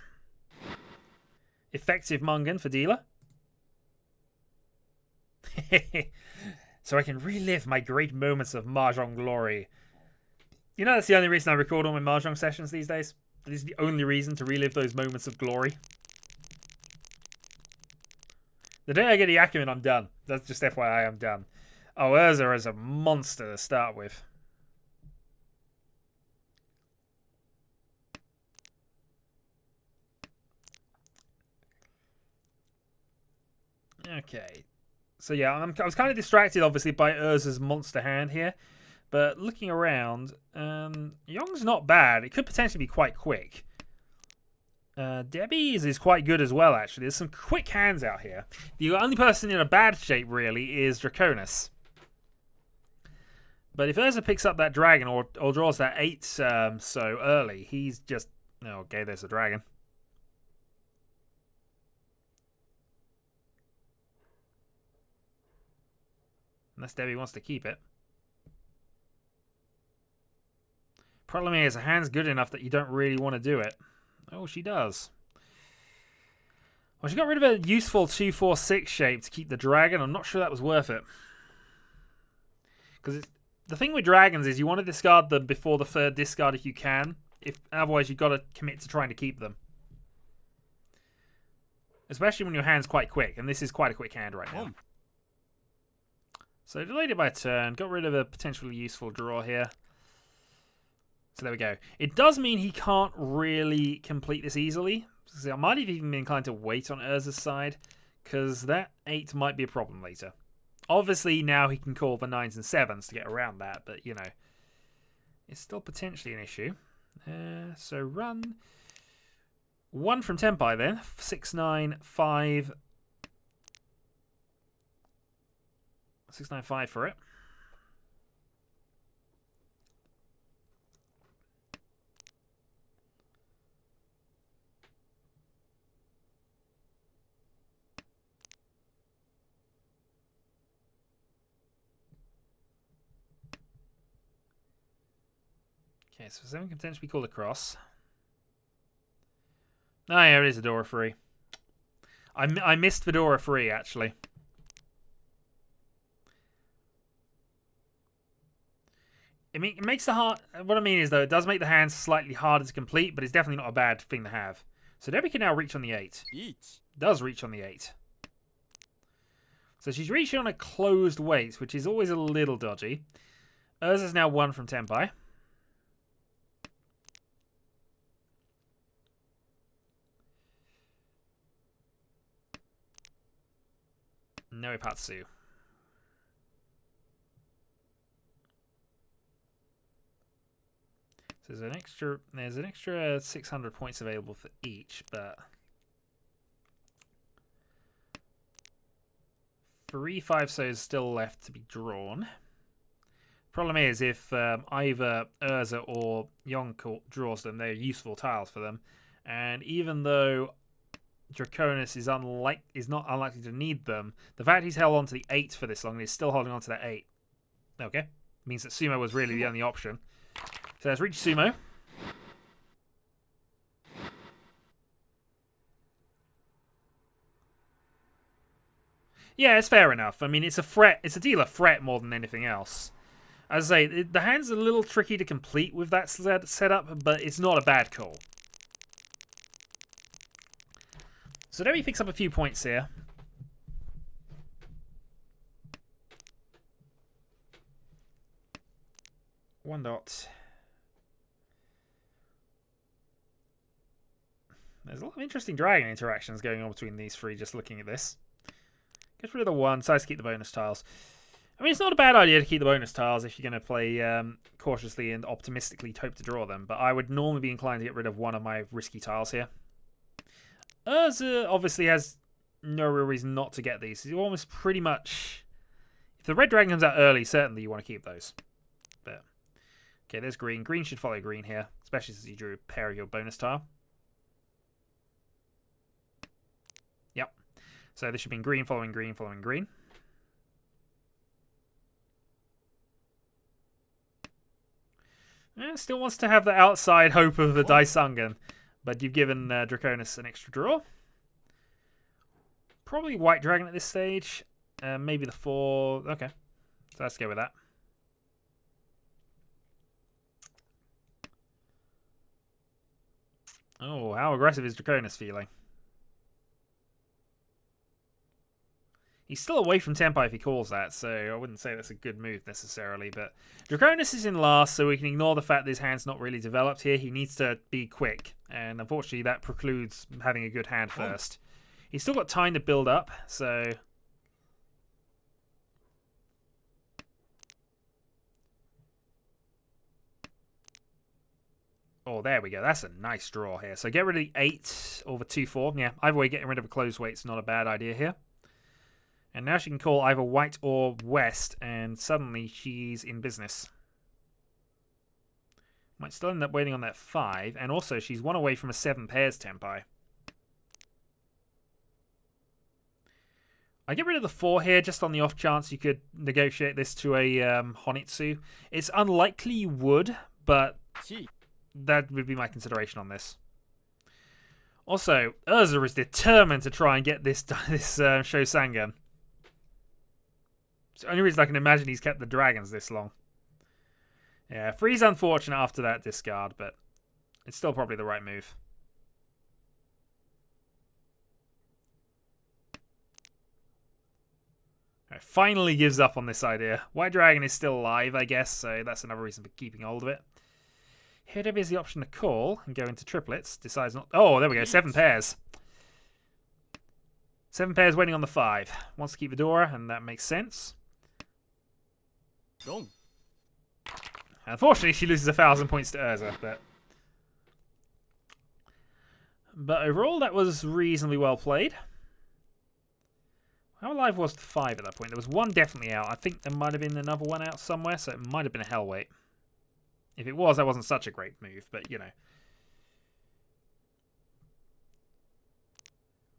Effective Mungan for dealer. So I can relive my great moments of Mahjong glory. You know that's the only reason I record all my Mahjong sessions these days? This is the only reason to relive those moments of glory. The day I get a Yakuman, I'm done. That's just FYI, I'm done. Oh, Urza is a monster to start with. Okay. So yeah, I was kind of distracted, obviously, by Urza's monster hand here. But looking around, Yong's not bad. It could potentially be quite quick. Debbie's is quite good as well, actually. There's some quick hands out here. The only person in a bad shape, really, is Draconis. But if Urza picks up that dragon or draws that 8 so early, he's just... Oh, okay, there's the dragon. Unless Debbie wants to keep it. Problem is, her hand's good enough that you don't really want to do it. Oh, she does. Well, she got rid of a useful 2-4-6 shape to keep the dragon. I'm not sure that was worth it. Because the thing with dragons is you want to discard them before the 3rd discard if you can. Otherwise, you've got to commit to trying to keep them. Especially when your hand's quite quick. And this is quite a quick hand right now. So delayed it by a turn. Got rid of a potentially useful draw here. So there we go. It does mean he can't really complete this easily. So I might have even been inclined to wait on Urza's side, because that 8 might be a problem later. Obviously, now he can call the 9s and 7s to get around that, but, you know. is still potentially an issue. So run 1 from Tempai then. 695. 695 for it. Okay, so 7 can potentially be called across. Oh yeah, it is Fedora free. I missed Fedora free actually. It makes the hard. What I mean is though, it does make the hands slightly harder to complete, but it's definitely not a bad thing to have. So Debbie can now reach on the 8. Does reach on the 8. So she's reaching on a closed weight, which is always a little dodgy. Urza's now 1 from Tempai. No Ipatsu. So there's an extra 600 points available for each, but 3 5-sos still left to be drawn. Problem is, if either Urza or Yonko draws them, they're useful tiles for them. And even though Draconis is not unlikely to need them, the fact he's held on to the 8 for this long and he's still holding on to that 8. Okay. Means that Sumo was really the only option. So let's reach Sumo. Yeah, it's fair enough. I mean, it's a threat. It's a deal of threat more than anything else. As I say, the hand's a little tricky to complete with that setup, but it's not a bad call. So Debbie picks up a few points here. One dot. There's a lot of interesting dragon interactions going on between these three, just looking at this. Get rid of the 1, decides to keep the bonus tiles. I mean, it's not a bad idea to keep the bonus tiles if you're going to play cautiously and optimistically hope to draw them, but I would normally be inclined to get rid of one of my risky tiles here. Urza obviously has no real reason not to get these. He's almost pretty much... If the red dragon comes out early, certainly you want to keep those. But okay, there's green. Green should follow green here, especially since you drew a pair of your bonus tile. Yep. So this should be green following green following green. Yeah, still wants to have the outside hope of the Daisangan, but you've given Draconis an extra draw. Probably white dragon at this stage. Maybe the 4. Okay, so let's go with that. Oh, how aggressive is Draconis feeling? He's still away from Tempai if he calls that, so I wouldn't say that's a good move necessarily. But Draconis is in last, so we can ignore the fact that his hand's not really developed here. He needs to be quick, and unfortunately that precludes having a good hand first. He's still got time to build up, so... Oh, there we go. That's a nice draw here. So get rid of the 8 over 2-4. Yeah, either way, getting rid of a closed weight's not a bad idea here. And now she can call either white or west, and suddenly she's in business. Might still end up waiting on that 5, and also she's 1 away from a 7 pairs Tempai. I get rid of the 4 here, just on the off chance you could negotiate this to a Honitsu. It's unlikely you would, but that would be my consideration on this. Also, Urza is determined to try and get this Shosangan. It's the only reason I can imagine he's kept the dragons this long. Yeah, 3's unfortunate after that discard, but it's still probably the right move. Right, finally gives up on this idea. White dragon is still alive, I guess, so that's another reason for keeping hold of it. Here there is the option to call and go into triplets. Decides not... Oh, there we go, 7 pairs. 7 pairs waiting on the 5. Wants to keep Fedora, and that makes sense. Unfortunately, she loses 1,000 points to Urza, but overall, that was reasonably well played. How alive was the 5 at that point? There was one definitely out. I think there might have been another one out somewhere, so it might have been a Hellweight. If it was, that wasn't such a great move, but you know.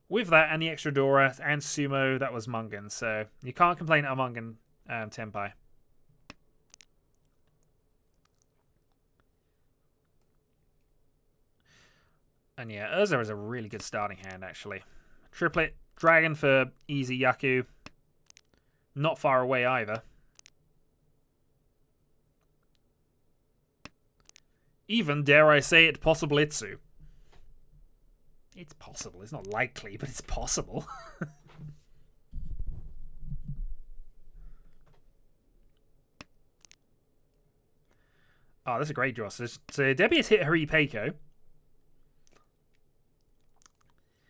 With that and the extra Dora and Sumo, that was Mungan, so you can't complain at a Mungan Tenpai. And yeah, Urza is a really good starting hand, actually. Triplet, Dragon for easy Yaku. Not far away either. Even, dare I say it, possible Itsu. It's possible. It's not likely, but it's possible. Oh, that's a great draw. So Debbie has hit her Ipeiko.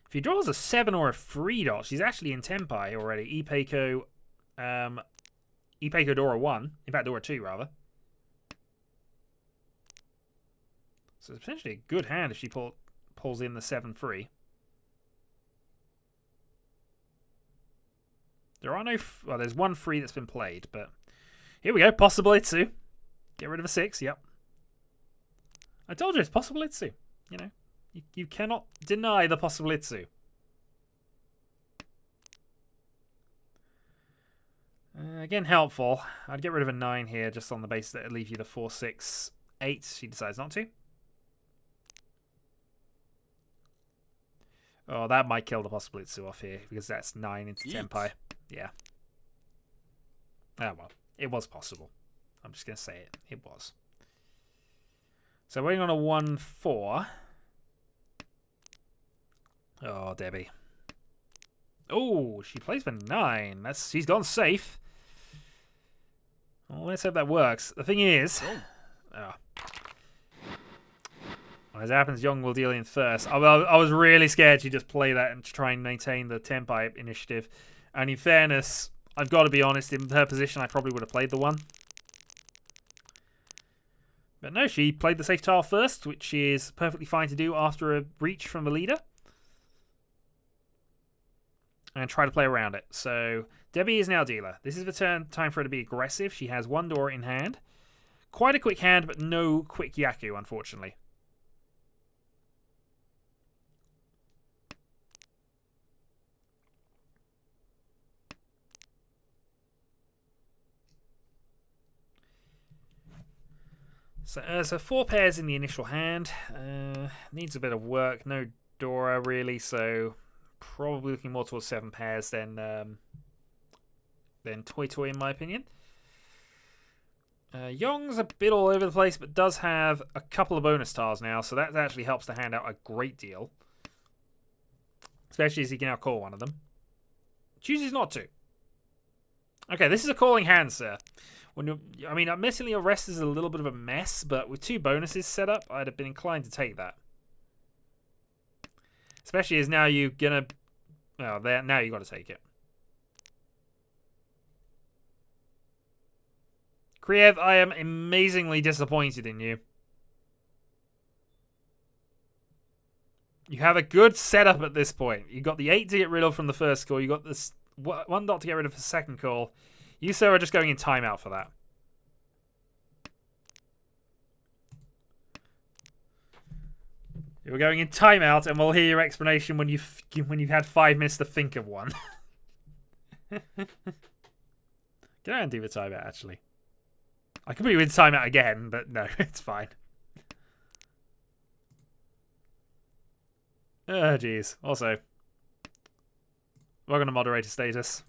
If he draws a 7 or a 3 dot, she's actually in Tenpai already. Ipeiko, Ipeiko Dora 1. In fact, Dora 2, rather. So it's potentially a good hand if she pulls in the 7-3. There are no... Well, there's one 3 that's been played, but... Here we go. Possible Itsu. Get rid of a 6, yep. I told you it's possible Itsu. You know. You cannot deny the possible Itsu. Again, helpful. I'd get rid of a 9 here just on the basis that it'd leave you the 4, 6, 8. She decides not to. Oh, that might kill the possible Itsu off here because that's 9 into Tenpai. Yeah. Oh, well. It was possible. I'm just going to say it. It was. So waiting on a 1-4. Oh, Debbie. Oh, she plays for 9. She's gone safe. Well, let's hope that works. The thing is... Oh. As it happens, Young will deal in first. I was really scared she'd just play that and try and maintain the Tenpai initiative. And in fairness, I've got to be honest, in her position, I probably would have played the 1. But no, she played the safe tile first, which is perfectly fine to do after a reach from the leader. And try to play around it. So, Debbie is now dealer. This is the time for her to be aggressive. She has 1 Dora in hand. Quite a quick hand, but no quick Yaku, unfortunately. So 4 pairs in the initial hand. Needs a bit of work. No Dora, really, so... Probably looking more towards 7 pairs than Toy Toy, in my opinion. Yong's a bit all over the place, but does have a couple of bonus tiles now, so that actually helps the hand out a great deal. Especially as he can now call one of them. Chooses not to. Okay, this is a calling hand, sir. Admittedly, your rest is a little bit of a mess, but with 2 bonuses set up, I'd have been inclined to take that. Especially as now you're gonna... Well, now you got to take it. Kriev, I am amazingly disappointed in you. You have a good setup at this point. You got the 8 to get rid of from the first call. You got this 1 dot to get rid of the second call. You, sir, are just going in timeout for that. You're going in timeout, and we'll hear your explanation when you've had 5 minutes to think of one. Get out and do the timeout, actually. I could put you in timeout again, but no, it's fine. Oh, jeez. Also, welcome to moderator status.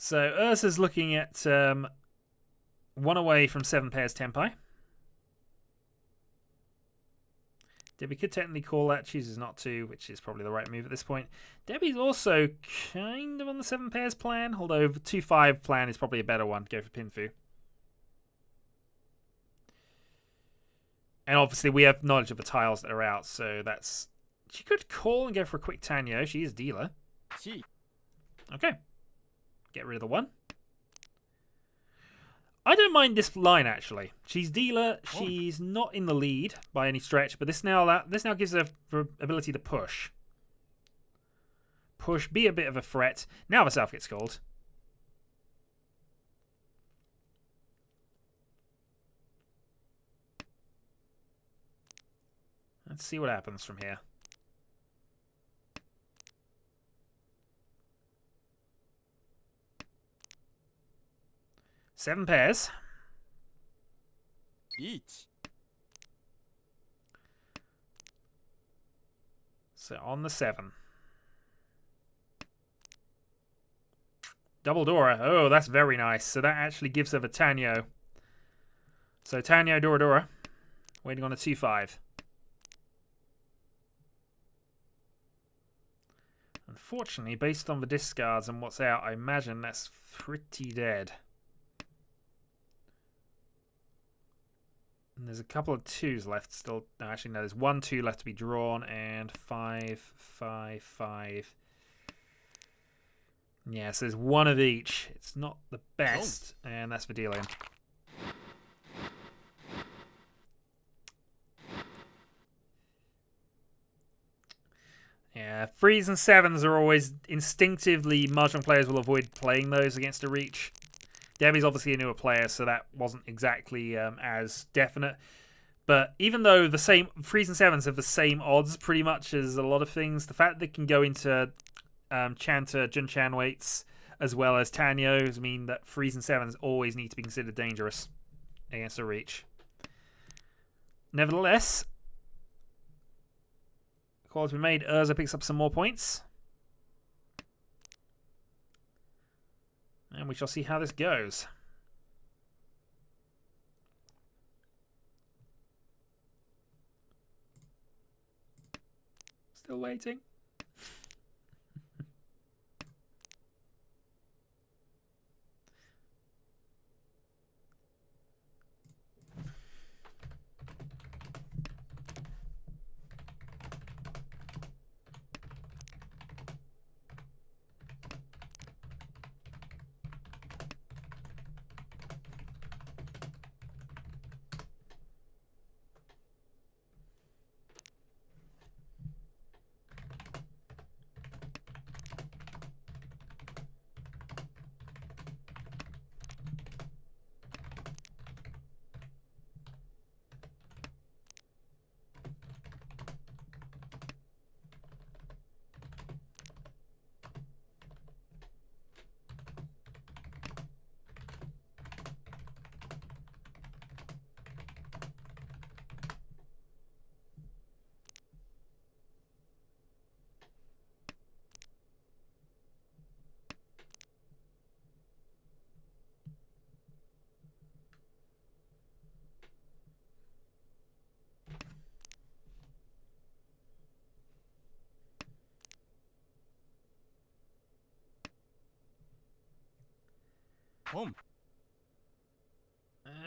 So Ursa's looking at 1 away from 7 pairs Tenpai. Debbie could technically call that, chooses not to, which is probably the right move at this point. Debbie's also kind of on the 7 pairs plan, although the 2-5 plan is probably a better one to go for Pinfu. And obviously we have knowledge of the tiles that are out, so that's She could call and go for a quick Tanyo. She is dealer. Okay. Get rid of the 1. I don't mind this line, actually. She's dealer. She's not in the lead by any stretch, but this now gives her the ability to push. Push, be a bit of a threat. Now the South gets called. Let's see what happens from here. Seven pairs. Each. So on the 7. Double Dora. Oh, that's very nice. So that actually gives her the Tanyo. So Tanyo, Dora, Dora. Waiting on a 2-5. Unfortunately, based on the discards and what's out, I imagine that's pretty dead. And there's a couple of 2s left still. No, actually, no, there's 1 2 left to be drawn, and 5 5 5. Yeah, so there's 1 of each. It's not the best, and that's for dealing. Yeah, 3s and 7s are always instinctively Mahjong players will avoid playing those against a Riichi. Debbie's obviously a newer player, so that wasn't exactly as definite. But even though the same 3s and 7s have the same odds pretty much as a lot of things, the fact that they can go into Chanter, Junchan weights, as well as Tanyos mean that 3s and 7s always need to be considered dangerous against a Riichi. Nevertheless, call has been made. Urza picks up some more points. And we shall see how this goes. Still waiting.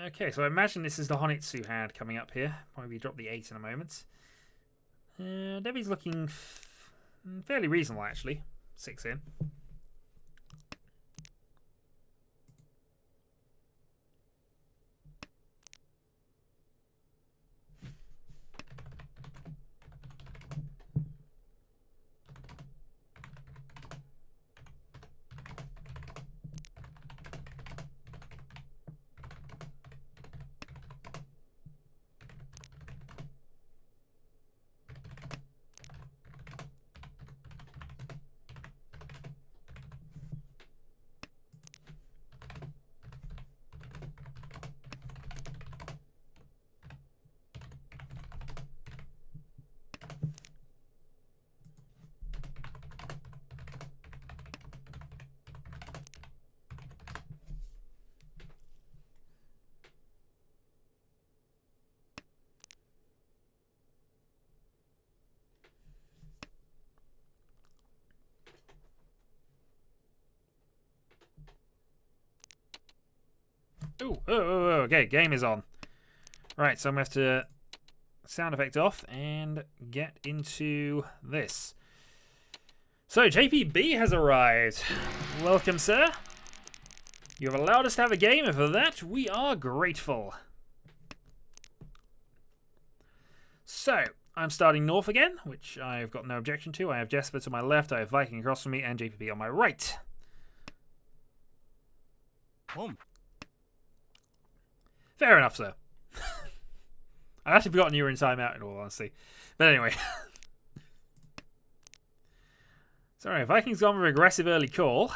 Okay, so I imagine this is the Honitsu hand coming up here. Probably drop the 8 in a moment. Debbie's looking fairly reasonable, actually. 6 in. Okay, game is on. Right, so I'm going to have to sound effect off and get into this. So, JPB has arrived. Welcome, sir. You have allowed us to have a game, and for that, we are grateful. So, I'm starting north again, which I've got no objection to. I have Jesper to my left, I have Viking across from me, and JPB on my right. Fair enough, sir. I'd actually forgotten you were in timeout, in all honesty. But anyway. Sorry, Vikings gone with aggressive early call.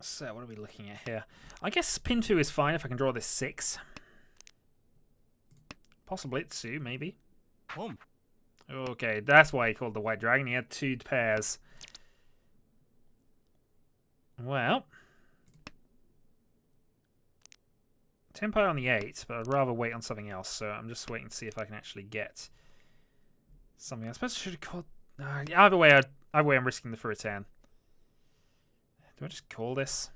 So, what are we looking at here? I guess pin 2 is fine if I can draw this 6. Possibly it's 2, maybe. Okay, that's why he called the White Dragon. He had 2 pairs. Well. Tempo on the 8, but I'd rather wait on something else. So I'm just waiting to see if I can actually get something else. I suppose I should have called... either way, I'm risking the for a 10. Do I just call this?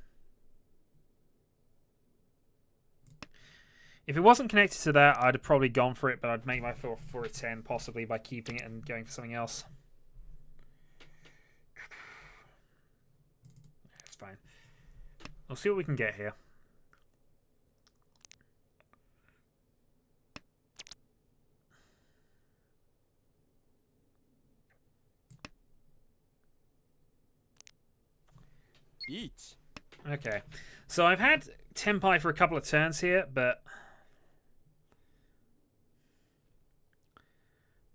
If it wasn't connected to that, I'd have probably gone for it, but I'd make my for a 10 possibly by keeping it and going for something else. It's fine. We'll see what we can get here. Okay, so I've had Tempai for a couple of turns here, but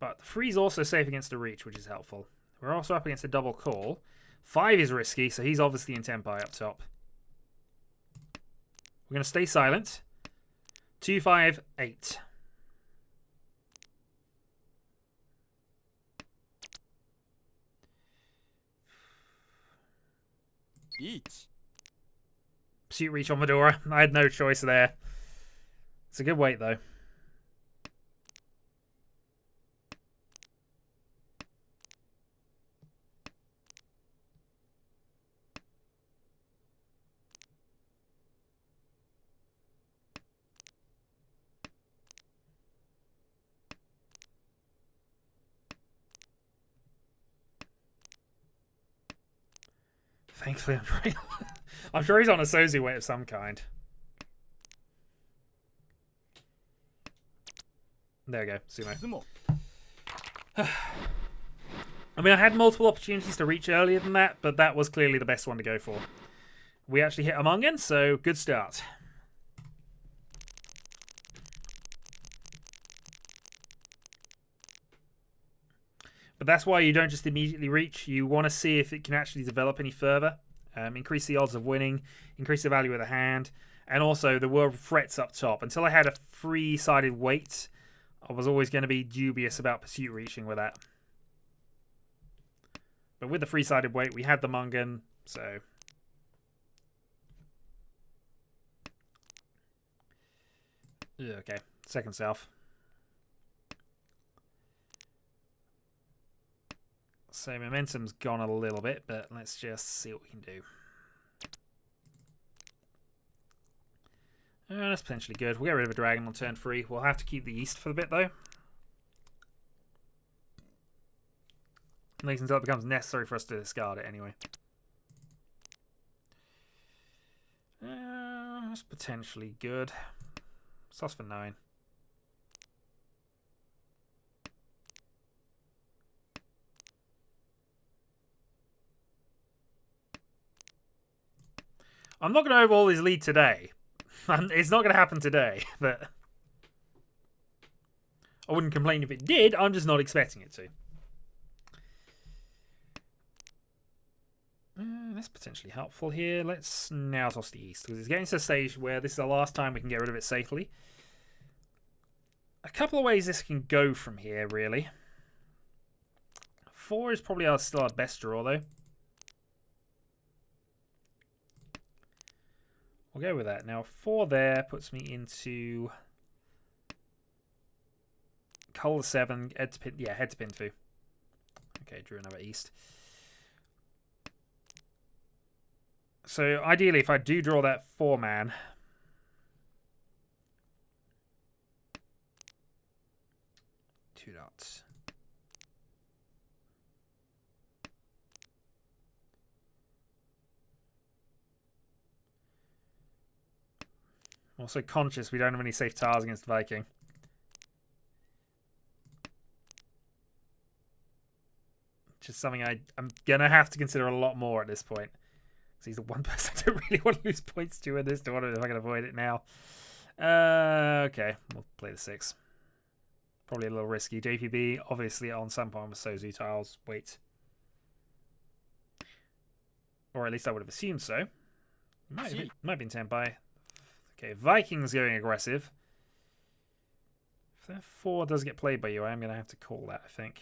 the 3 is also safe against the Reach, which is helpful. We're also up against a double call. 5 is risky, so he's obviously in Tempai up top. We're going to stay silent. 2, 5, 8. Pursuit Reach on Medora. I had no choice there. It's a good weight, though. Thankfully, I'm sure he's on a Sozi weight of some kind. There we go, Sumo. I mean, I had multiple opportunities to reach earlier than that, but that was clearly the best one to go for. We actually hit Among Us, so good start. But that's why you don't just immediately reach. You want to see if it can actually develop any further. Increase the odds of winning, increase the value of the hand, and also there were threats up top. Until I had a 3-sided weight, I was always going to be dubious about Pursuit reaching with that. But with the 3-sided weight, we had the Mungan, so... Yeah, okay, second self. So momentum's gone a little bit, but let's just see what we can do. That's potentially good. We'll get rid of a dragon on turn 3. We'll have to keep the east for a bit, though. At least until it becomes necessary for us to discard it, anyway. That's potentially good. Sauce for 9. I'm not going to overhaul his lead today. It's not going to happen today, but I wouldn't complain if it did. I'm just not expecting it to. That's potentially helpful here. Let's now toss the east, because it's getting to a stage where this is the last time we can get rid of it safely. A couple of ways this can go from here, really. 4 is probably still our best draw, though. We'll go with that. Now, 4 there puts me into Cull 7, head to pin, yeah, head to pin 2. Okay, drew another east. So, ideally, if I do draw that 4-man, two dots. I'm also conscious we don't have any safe tiles against Viking. Which is something I'm going to have to consider a lot more at this point. Because he's the one person I don't really want to lose points to in this tournament if I can avoid it now. Okay, we'll play the 6. Probably a little risky. JPB, obviously on some point with Sozu tiles. Wait. Or at least I would have assumed so. Might be in Tenpai. Okay, Vikings going aggressive. If that 4 does get played by you, I'm going to have to call that, I think.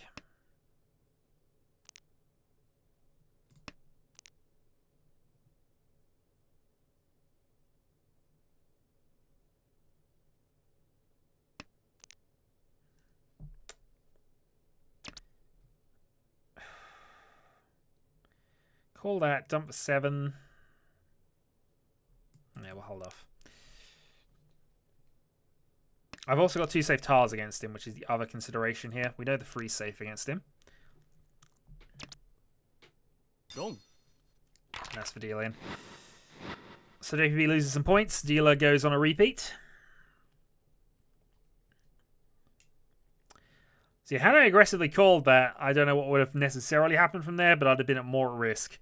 Call that, dump 7. Yeah, we'll hold off. I've also got 2 safe tiles against him, which is the other consideration here. We know the 3's safe against him. Gone. That's for dealing. So JPB loses some points. Dealer goes on a repeat. See, had I aggressively called that, I don't know what would have necessarily happened from there, but I'd have been at more risk.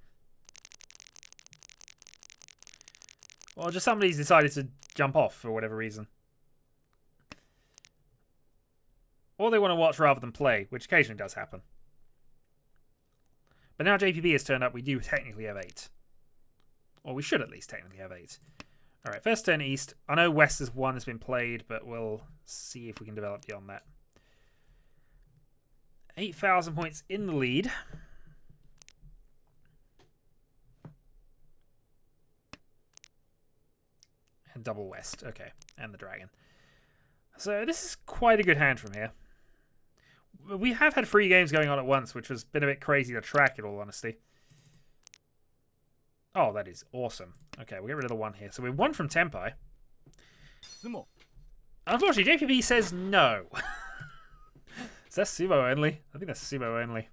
Or just somebody's decided to jump off for whatever reason. Or they want to watch rather than play, which occasionally does happen. But now JPB has turned up, we do technically have 8. Or we should at least technically have 8. Alright, first turn east. I know west is 1 has been played, but we'll see if we can develop beyond that. 8,000 points in the lead. And double west. Okay, and the dragon. So this is quite a good hand from here. We have had 3 games going on at once, which has been a bit crazy to track, in all honesty. Oh, that is awesome. Okay, we'll get rid of the 1 here. So we're 1 from Tenpai. Unfortunately, JPB says no. Is that sumo only? I think that's sumo only.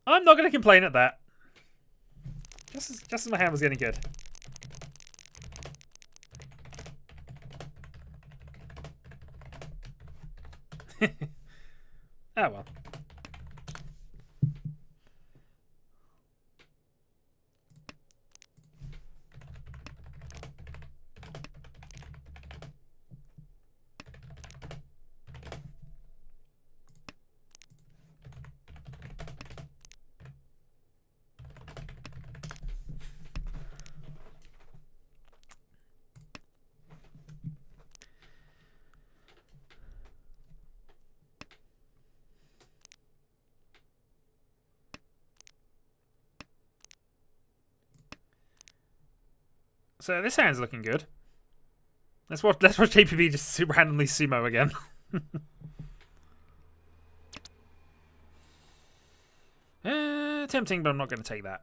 I'm not going to complain at that. Just as my hand was getting good. Ah, well. So this hand's looking good. Let's watch JPB just randomly sumo again. Tempting, but I'm not going to take that.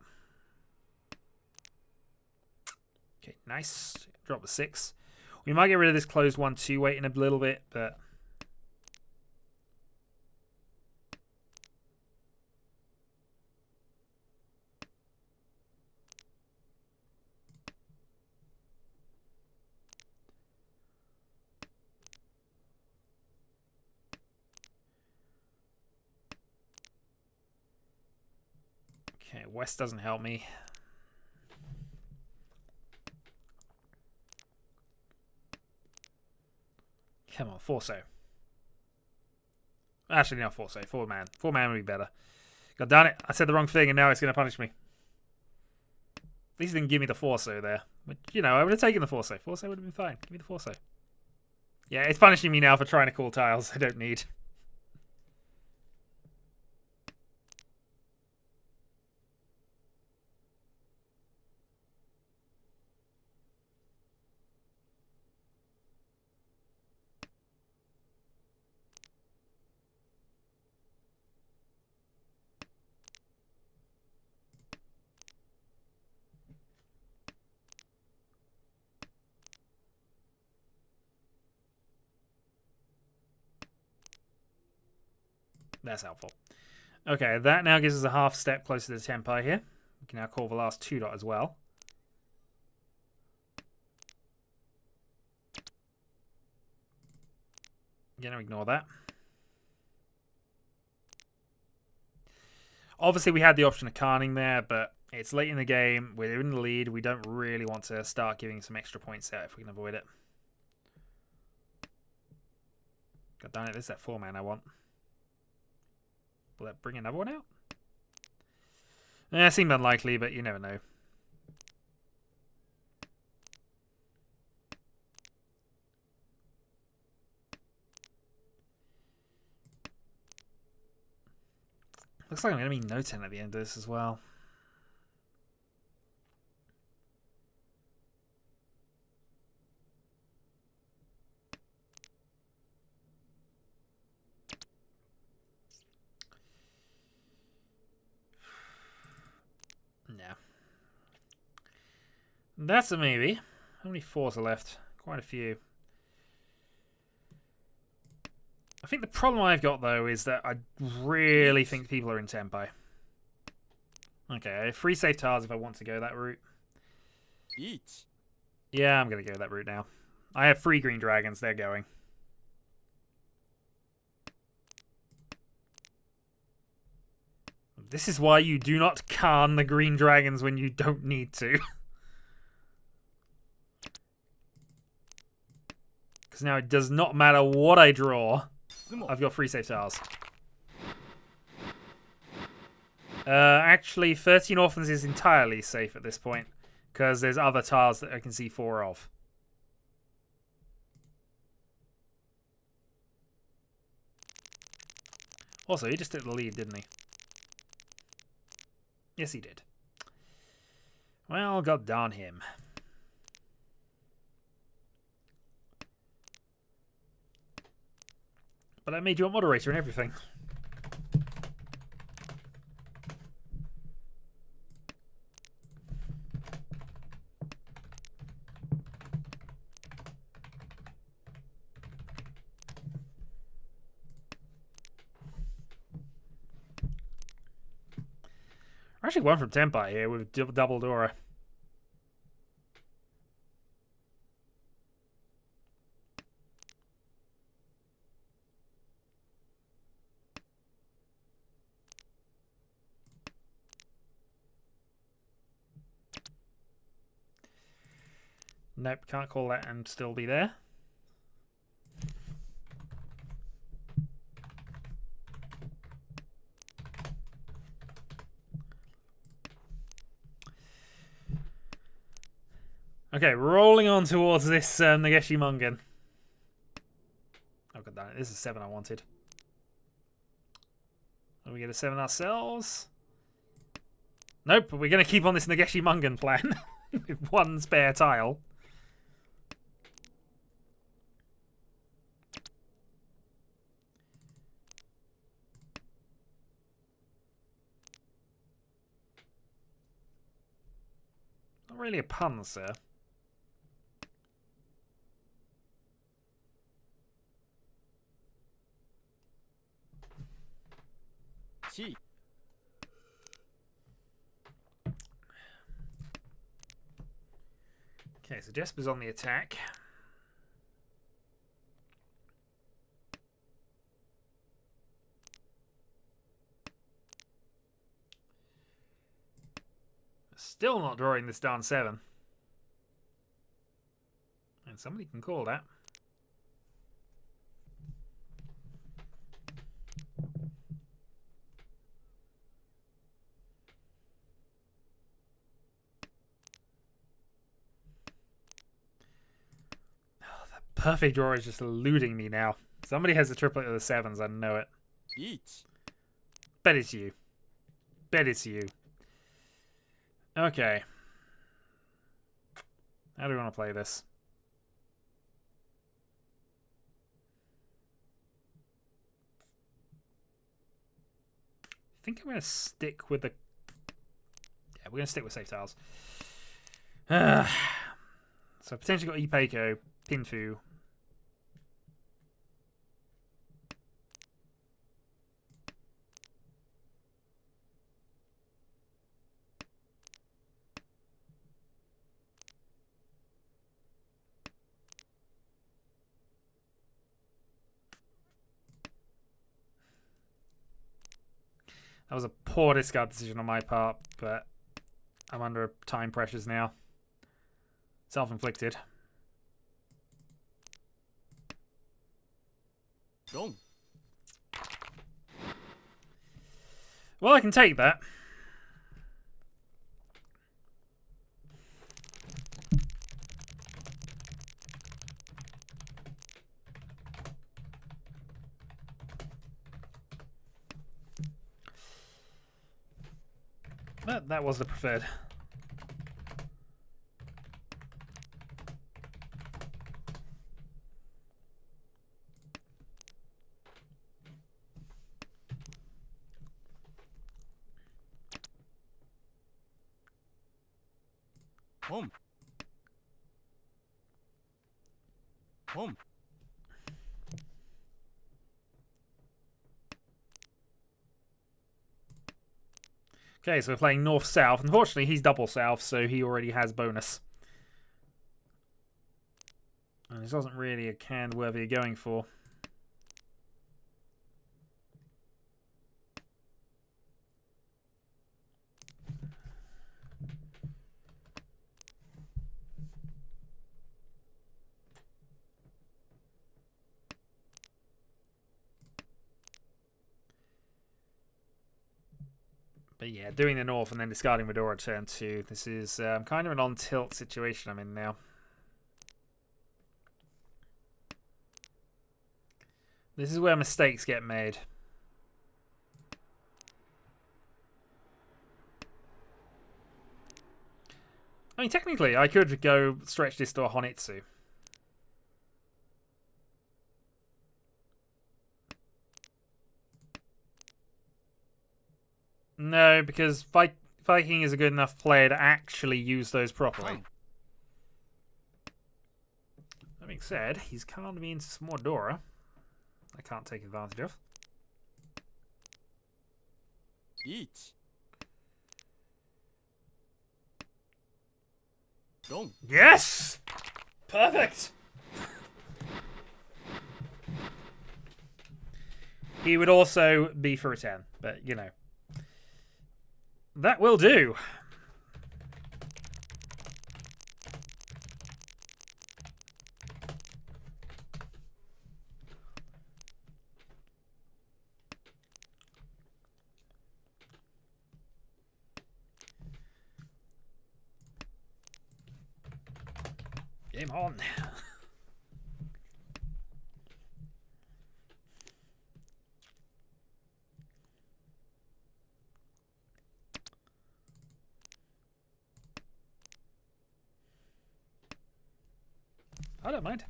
Okay, nice. Drop the 6. We might get rid of this closed 1-2 weight in a little bit, but... Okay, west doesn't help me. Come on, Forso. Actually, no, Forso. 4-man. 4-man would be better. God damn it. I said the wrong thing and now it's going to punish me. At least it didn't give me the Forso there. Which, you know, I would have taken the Forso. Forso would have been fine. Give me the Forso. Yeah, it's punishing me now for trying to call tiles I don't need. That's helpful. Okay, that now gives us a half step closer to Tenpai here. We can now call the last 2 dot as well. Gonna ignore that. Obviously, we had the option of canning there, but it's late in the game. We're in the lead. We don't really want to start giving some extra points out if we can avoid it. God damn it, this is that 4-man I want. Will that bring another one out? It seemed unlikely, but you never know. Looks like I'm going to be no 10 at the end of this as well. No. That's a maybe. How many 4s are left? Quite a few. I think the problem I've got, though, is that I really think people are in Tenpai. Okay, free save tiles if I want to go that route. Yeah, I'm going to go that route now. I have 3 green dragons. They're going. This is why you do not can the green dragons when you don't need to. Because now it does not matter what I draw. I've got free save tiles. Actually, 13 orphans is entirely safe at this point. Because there's other tiles that I can see 4 of. Also, he just took the lead, didn't he? Yes, he did. Well, god darn him. But I made you a moderator and everything. We're actually 1 from Tenpai here with double Dora. Nope, can't call that and still be there. Okay, rolling on towards this Riichi Mahjong. Oh god damn it, this is 7 I wanted. Will we get a 7 ourselves? Nope, but we're going to keep on this Riichi Mahjong plan with 1 spare tile. Not really a pun, sir. Okay, so Jesper's on the attack. Still not drawing this down 7. And somebody can call that. perfect draw is just eluding me now. Somebody has a triplet of the 7s, I know it. Each. Bet it's you. Bet it's you. Okay. How do we want to play this? I think I'm going to stick with the... Yeah, we're going to stick with safe tiles. So potentially got Ipeiko, Pinfu. That was a poor discard decision on my part, but I'm under time pressures now. Self-inflicted. Wrong. Well, I can take that. But that was the preferred. Home. Home. Okay, so we're playing north-south. Unfortunately, he's double south, so he already has bonus. And this wasn't really a can worthy of going for. But yeah, doing the north and then discarding Medora turn 2. This is kind of an on-tilt situation I'm in now. This is where mistakes get made. I mean, technically, I could go stretch this to a Honitsu. No, because Viking is a good enough player to actually use those properly. That being said, he's calmed me into some more Dora. I can't take advantage of. Each. Wrong. Yes! Perfect! He would also be for a 10, but you know. That will do. Game on. I don't mind.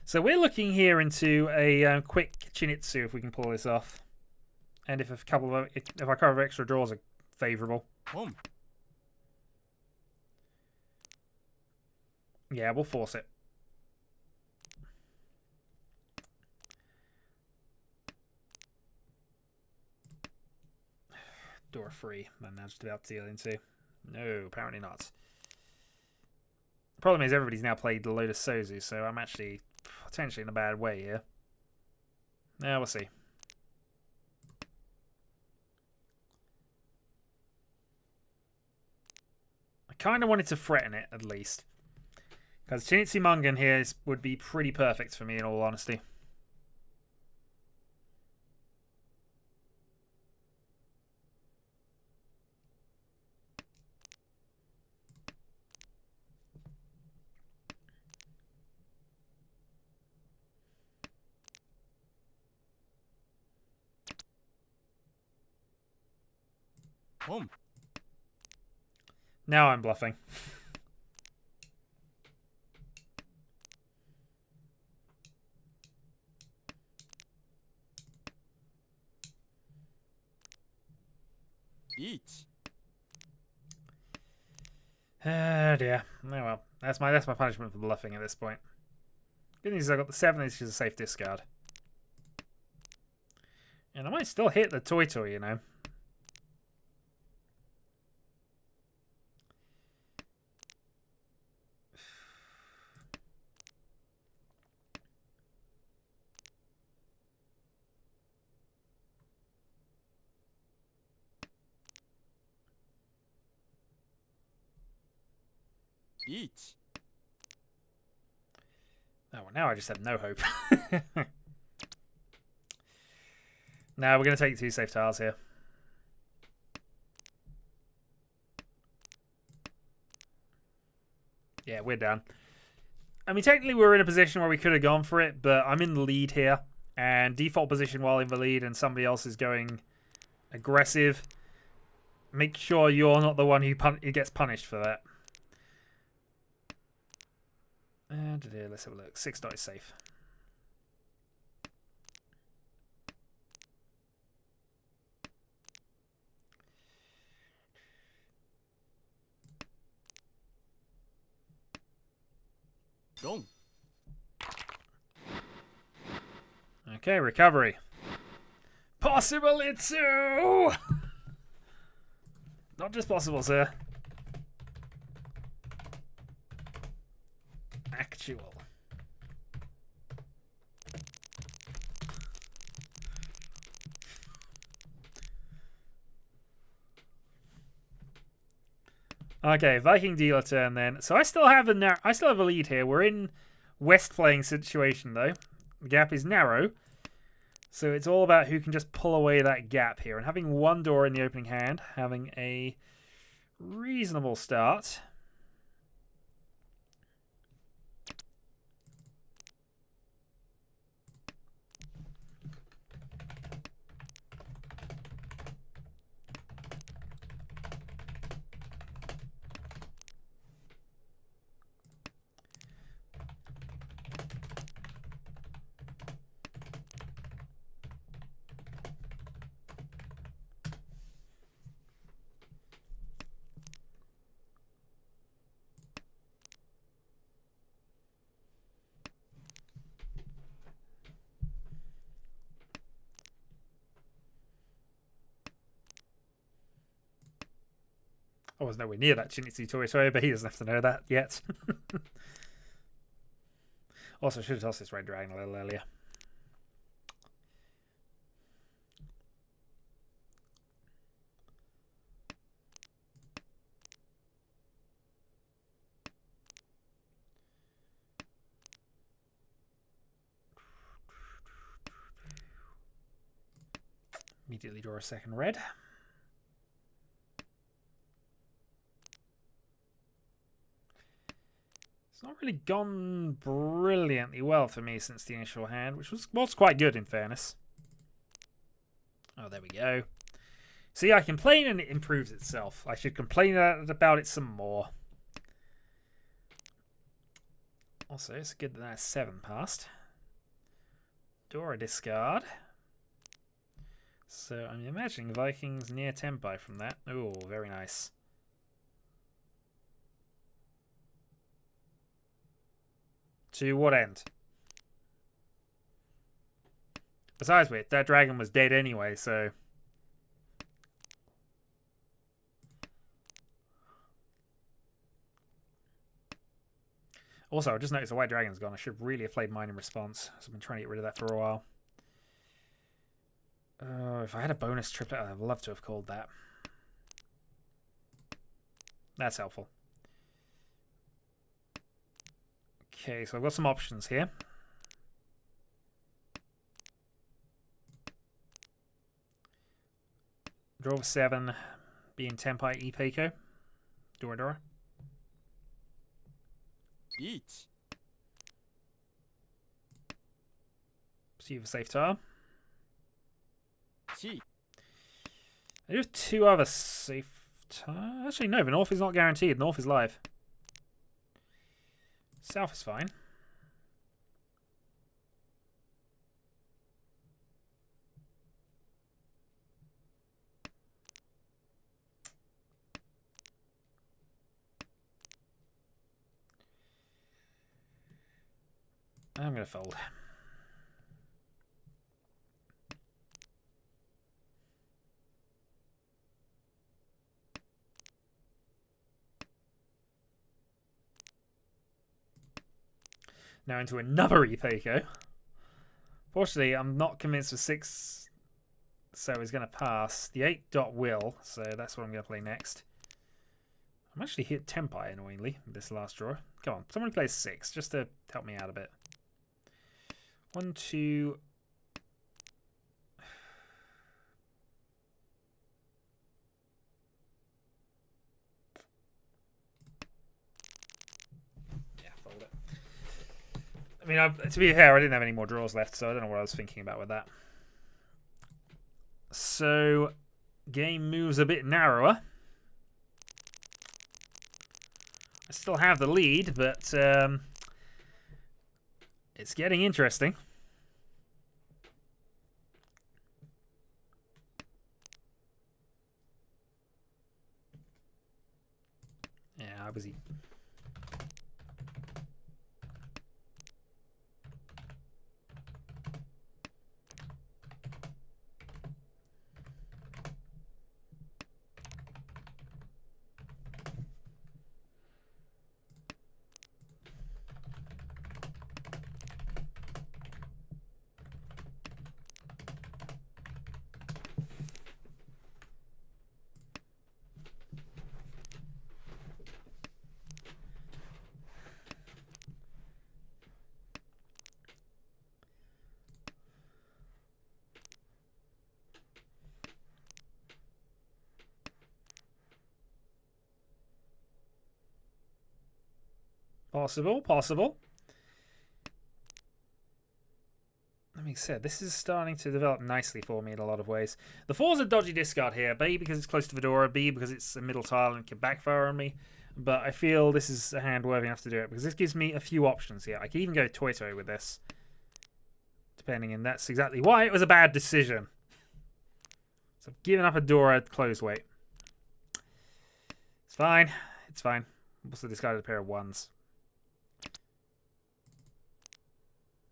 So we're looking here into a quick Chinitsu if we can pull this off, and if a couple of if our couple of extra draws are favourable. Home. Yeah, we'll force it. Door free. I'm now just about to deal into. No, apparently not. The problem is everybody's now played the Lotus Sozu, so I'm actually potentially in a bad way here. Yeah, we'll see. I kind of wanted to threaten it, at least. Because Chinitsu Mungan here would be pretty perfect for me, in all honesty. Pom. Now I'm bluffing. Riichi. Oh dear. Oh well. That's my punishment for bluffing at this point. Good news is I got the 7, which is a safe discard. And I might still hit the toy, you know. Riichi. Oh, well, now I just have no hope. Now we're going to take 2 safe tiles here. Yeah, we're done. I mean, technically we're in a position where we could have gone for it, but I'm in the lead here. And default position while in the lead and somebody else is going aggressive. Make sure you're not the one who gets punished for that. And let's have a look. 6 dot is safe. Dong. Okay, recovery. Possible Itsu! Not just possible, sir. Actual. Okay, Viking dealer turn then. So I still have a lead here. We're in West playing situation though. The gap is narrow. So it's all about who can just pull away that gap here. And having 1 door in the opening hand, having a reasonable start. I was nowhere near that Shinichi Toyotoya, but he doesn't have to know that yet. Also, should have tossed this Red Dragon a little earlier. Immediately draw a second red. It's not really gone brilliantly well for me since the initial hand, which was quite good in fairness. Oh, there we go. See, I complain and it improves itself. I should complain about it some more. Also, it's good that that's 7 passed. Draw a discard. So I'm imagining Vikings near tempo from that. Oh, very nice. To what end? Besides which, that dragon was dead anyway, so... Also, I just noticed the white dragon's gone. I should really have played mine in response. So I've been trying to get rid of that for a while. If I had a bonus triplet, I'd love to have called that. That's helpful. Okay, so I've got some options here. Draw 7, being Tenpai Ipeko. Dora. Riichi. See you for safe tile. Chi. I do have 2 other safe... Actually, no, the north is not guaranteed. North is live. South is fine. I'm going to fold. Now into another Repeko. Fortunately, I'm not convinced the 6 so is going to pass. The 8 dot will, so that's what I'm going to play next. I'm actually hit Tempai, annoyingly, with this last draw. Come on, somebody plays 6, just to help me out a bit. 1, 2... Yeah, fold it. I mean, to be fair, I didn't have any more draws left, so I don't know what I was thinking about with that. So, game moves a bit narrower. I still have the lead, but it's getting interesting. Yeah, I was eating. Possible, possible. That being said, this is starting to develop nicely for me in a lot of ways. The 4's a dodgy discard here. B, because it's close to Fedora. B, because it's a middle tile and can backfire on me. But I feel this is a hand worthy enough to do it, because this gives me a few options here. I could even go Toito with this, depending, and that's exactly why it was a bad decision. So I've given up a Dora close weight. It's fine. It's fine. Also discarded a pair of 1s.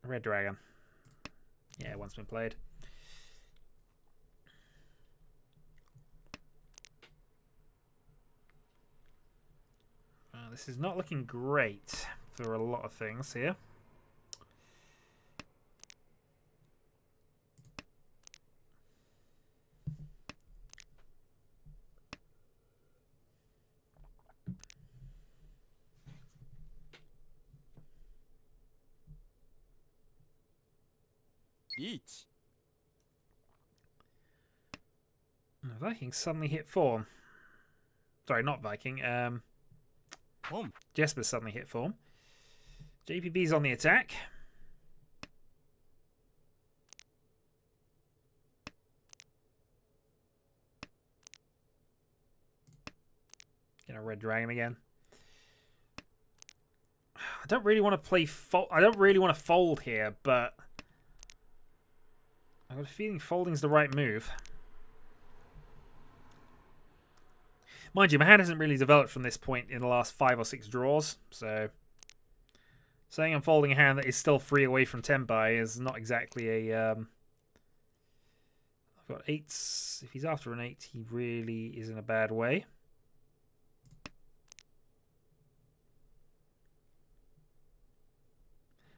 Red Dragon. Yeah, one's been played. This is not looking great for a lot of things here. Riichi. Viking suddenly hit form. Sorry, not Viking. Jesper suddenly hit form. JPB's on the attack. Get a red dragon again. I don't really want to play I don't really want to fold here, but I've got a feeling folding's the right move. Mind you, my hand hasn't really developed from this point in the last 5 or 6 draws, so saying I'm folding a hand that is still 3 away from Tempai is not exactly a... I've got 8s. If he's after an 8, he really is in a bad way.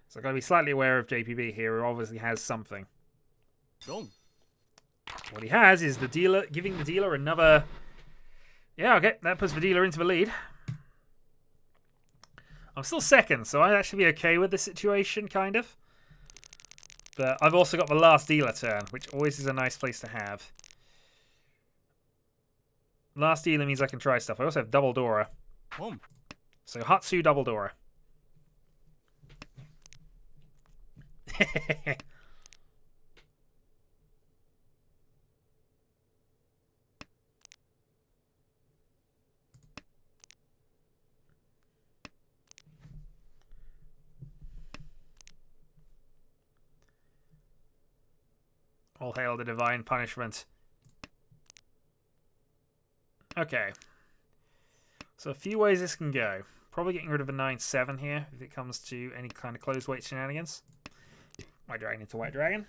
So I've got to be slightly aware of JPB here, who obviously has something. Wrong. What he has is the dealer giving the dealer another... Yeah, okay, that puts the dealer into the lead. I'm still second, so I'd actually be okay with the situation, kind of. But I've also got the last dealer turn, which always is a nice place to have. Last dealer means I can try stuff. I also have double Dora. So Hatsu double Dora. All hail the divine punishment. Okay. So a few ways this can go. Probably getting rid of a 9-7 here if it comes to any kind of closed weight shenanigans. White dragon into white dragon.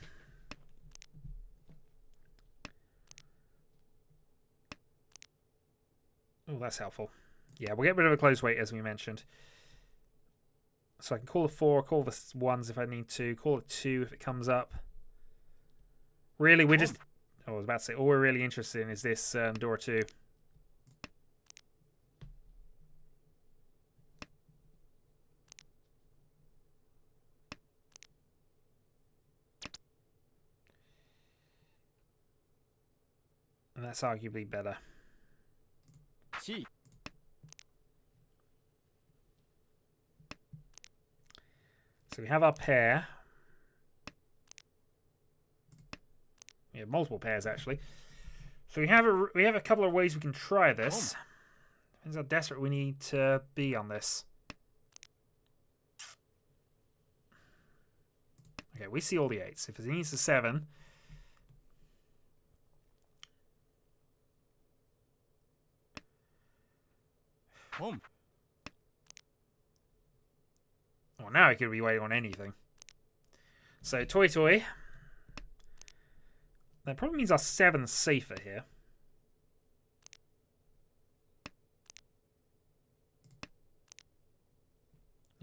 Oh, that's helpful. Yeah, we'll get rid of a closed weight as we mentioned. So I can call the 4, call the 1s if I need to, call the 2 if it comes up. Really, we're just... I was about to say, all we're really interested in is this door 2. And that's arguably better. Chi. So we have our pair. We have multiple pairs actually. So we have a couple of ways we can try this. Depends how desperate we need to be on this. Okay, we see all the 8s. If it needs a 7. Home. Well, now I could be waiting on anything. So, Toy Toy. That probably means our 7's safer here.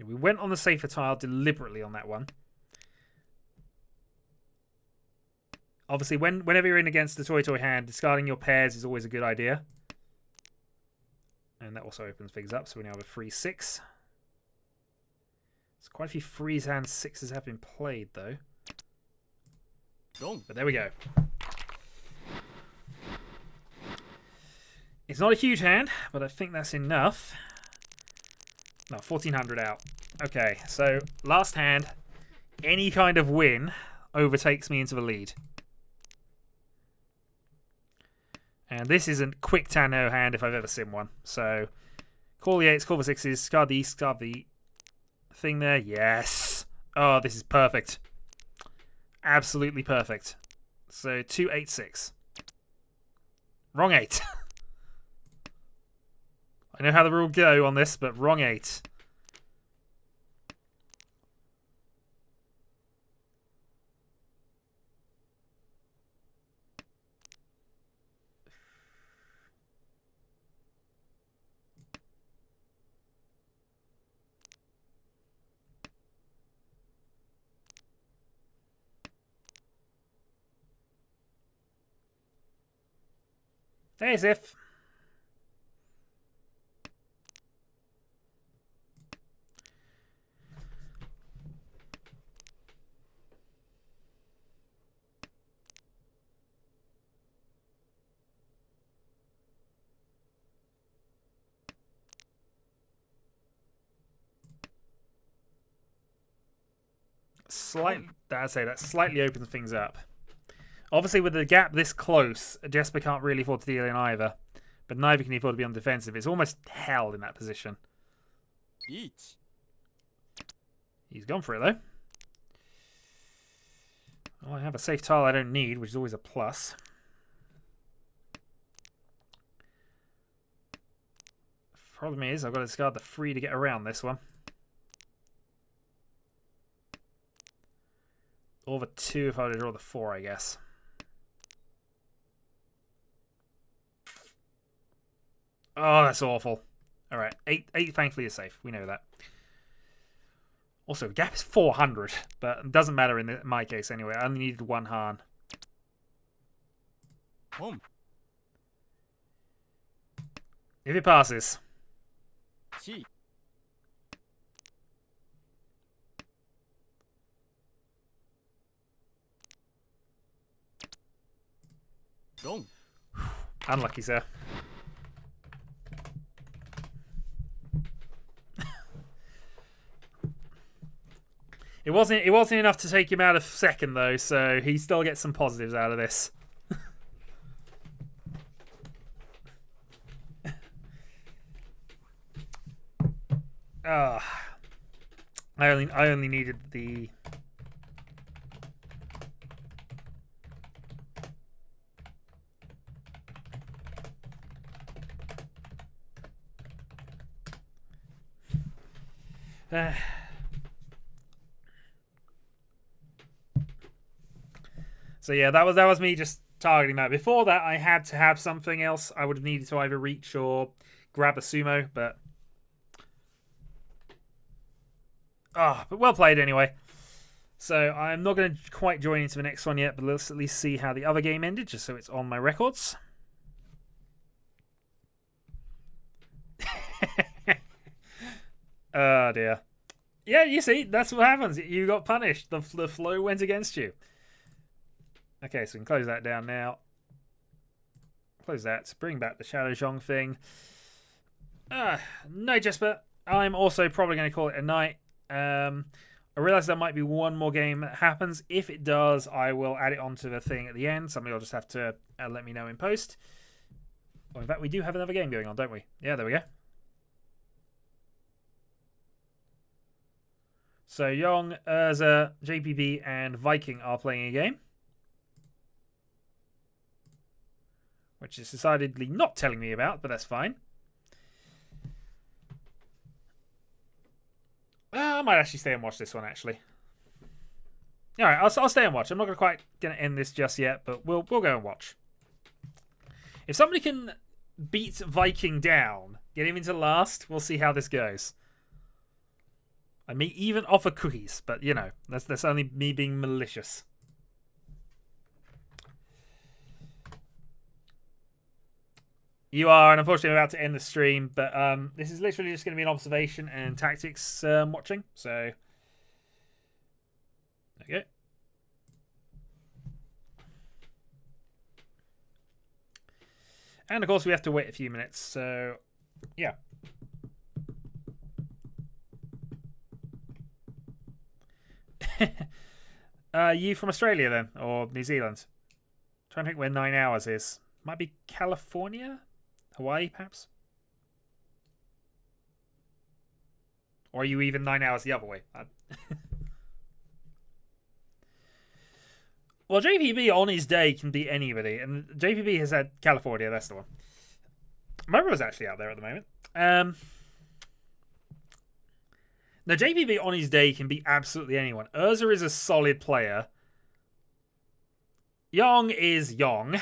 We went on the safer tile deliberately on that one. Obviously, whenever you're in against the Toy Toy hand, discarding your pairs is always a good idea. And that also opens things up, so we now have a free 6. So quite a few freeze hand 6s have been played, though. But there we go. It's not a huge hand, but I think that's enough. No, 1400 out. Okay, so last hand. Any kind of win overtakes me into the lead. And this is a quick Tanno hand if I've ever seen one. So, call the 8s, call the 6s, discard the thing there. Yes! Oh, this is perfect. Absolutely perfect. So, 2-8-6. Wrong 8. I know how the rule go on this, but wrong 8. There's if. I'd say that slightly opens things up. Obviously, with the gap this close, Jesper can't really afford to deal in either. But neither can he afford to be on defensive. It's almost hell in that position. Each. He's gone for it, though. Well, I have a safe tile I don't need, which is always a plus. Problem is, I've got to discard the 3 to get around this one. Or the 2 if I were to draw the 4, I guess. Oh, that's awful. Alright, 8 thankfully is safe. We know that. Also, gap is 400, but it doesn't matter in my case anyway. I only needed 1 Han. Home. If it passes. Chi. Dong. Unlucky, sir. It wasn't enough to take him out of second though, so he still gets some positives out of this. I only needed the So yeah, that was me just targeting that. Before that, I had to have something else. I would have needed to either reach or grab a sumo, but but well played anyway. So I'm not going to quite join into the next one yet, but let's at least see how the other game ended, just so it's on my records. Oh dear. Yeah, you see, that's what happens. You got punished. The flow went against you. Okay, so we can close that down now. Close that. Bring back the Shadow Zhong thing. No, Jesper. I'm also probably going to call it a night. I realise there might be one more game that happens. If it does, I will add it onto the thing at the end. Somebody will just have to let me know in post. Well, in fact, we do have another game going on, don't we? Yeah, there we go. So Yong, Urza, JPB, and Viking are playing a game, which is decidedly not telling me about, but that's fine. I might actually stay and watch this one, actually. All right, I'll stay and watch. I'm not quite going to end this just yet, but we'll go and watch. If somebody can beat Viking down, get him into last, we'll see how this goes. I may even offer cookies, but you know, that's only me being malicious. You are, and unfortunately, I'm about to end the stream, but this is literally just going to be an observation and tactics watching. So, there you go. And of course, we have to wait a few minutes. So, yeah. You from Australia then, or New Zealand? I'm trying to think where 9 hours is. Might be California, Hawaii, perhaps. Or are you even 9 hours the other way? Well, JPB on his day can beat anybody, and JPB has had California. That's the one. My brother's actually out there at the moment. Now, JPB on his day can beat absolutely anyone. Urza is a solid player. Yong is Yong.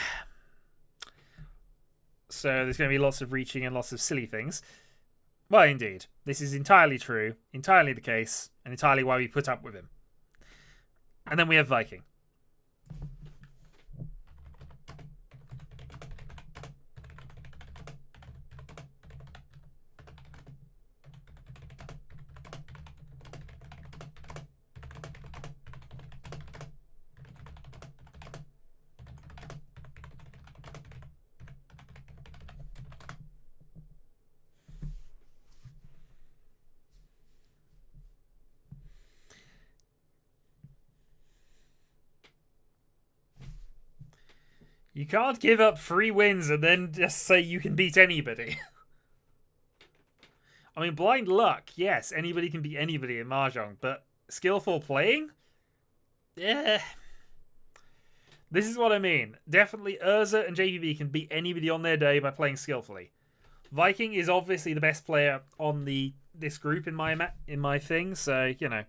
So there's going to be lots of reaching and lots of silly things. Well, indeed. This is entirely true, entirely the case, and entirely why we put up with him. And then we have Viking. You can't give up 3 wins and then just say you can beat anybody. I mean, blind luck, yes, anybody can beat anybody in Mahjong, but skillful playing? Yeah. This is what I mean. Definitely Urza and JPB can beat anybody on their day by playing skillfully. Viking is obviously the best player on this group in my thing, so, you know.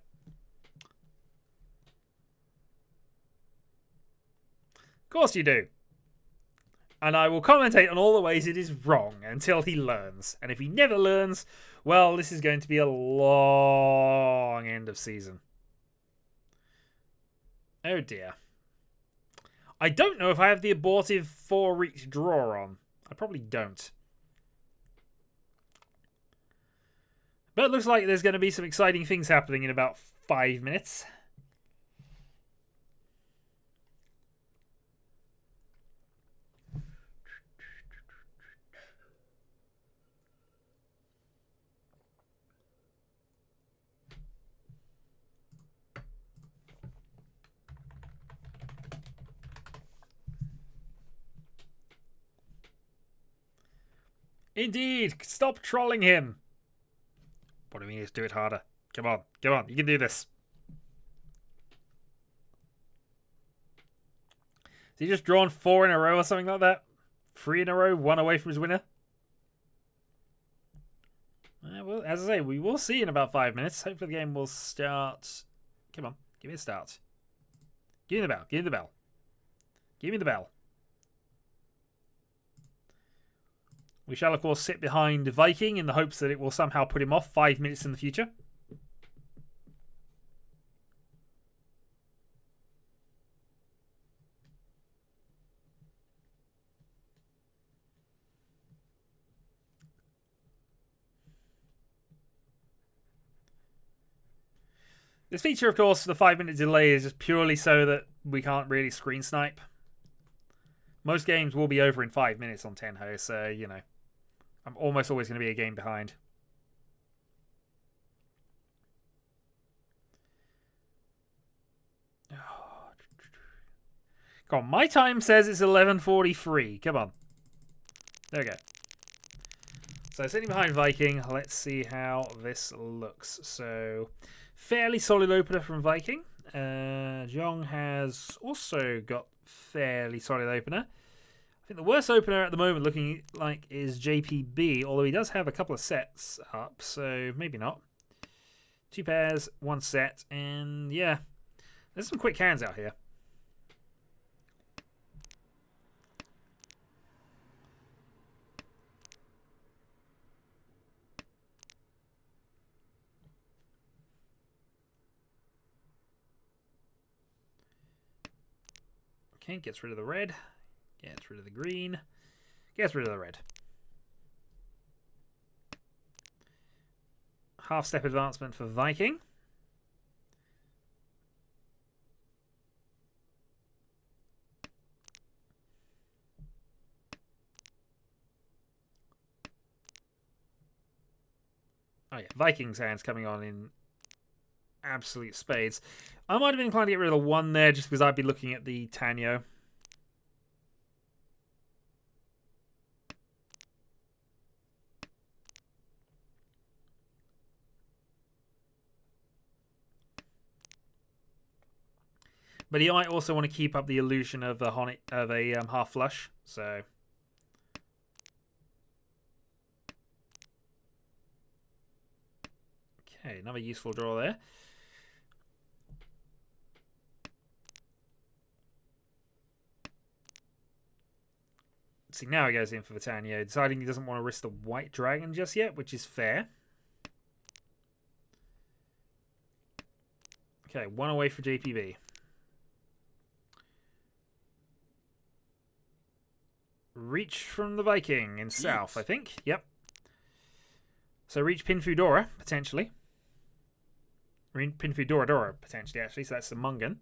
Of course you do. And I will commentate on all the ways it is wrong until he learns. And if he never learns, well, this is going to be a long end of season. Oh dear. I don't know if I have the abortive 4 reach draw on. I probably don't. But it looks like there's going to be some exciting things happening in about 5 minutes. Indeed! Stop trolling him! What do we need to do it harder? Come on, you can do this. Has he just drawn 4 in a row or something like that? 3 in a row, 1 away from his winner? Well, as I say, we will see in about 5 minutes. Hopefully the game will start. Come on, give me a start. Give me the bell. Give me the bell. Give me the bell. We shall, of course, sit behind Viking in the hopes that it will somehow put him off 5 minutes in the future. This feature, of course, the 5-minute delay is just purely so that we can't really screen snipe. Most games will be over in 5 minutes on Tenho, so, you know, I'm almost always going to be a game behind. Come on, my time says it's 11:43. Come on. There we go. So sitting behind Viking, let's see how this looks. So, fairly solid opener from Viking. Jong has also got fairly solid opener. I think the worst opener at the moment looking like is JPB, although he does have a couple of sets up, so maybe not. 2 pairs, 1 set, and yeah, there's some quick hands out here. Okay, gets rid of the red. Gets rid of the green. Gets rid of the red. Half step advancement for Viking. Oh yeah, Viking's hands coming on in absolute spades. I might have been inclined to get rid of the 1 there just because I'd be looking at the Tanyo. But he might also want to keep up the illusion of a half flush. So okay, another useful draw there. See, now he goes in for the Tanyo, deciding he doesn't want to risk the white dragon just yet, which is fair. Okay, 1 away for JPB. Reach from the Viking in south, I think. Yep. So reach Pinfudora, potentially. Pinfudora, potentially, actually. So that's the Mungan.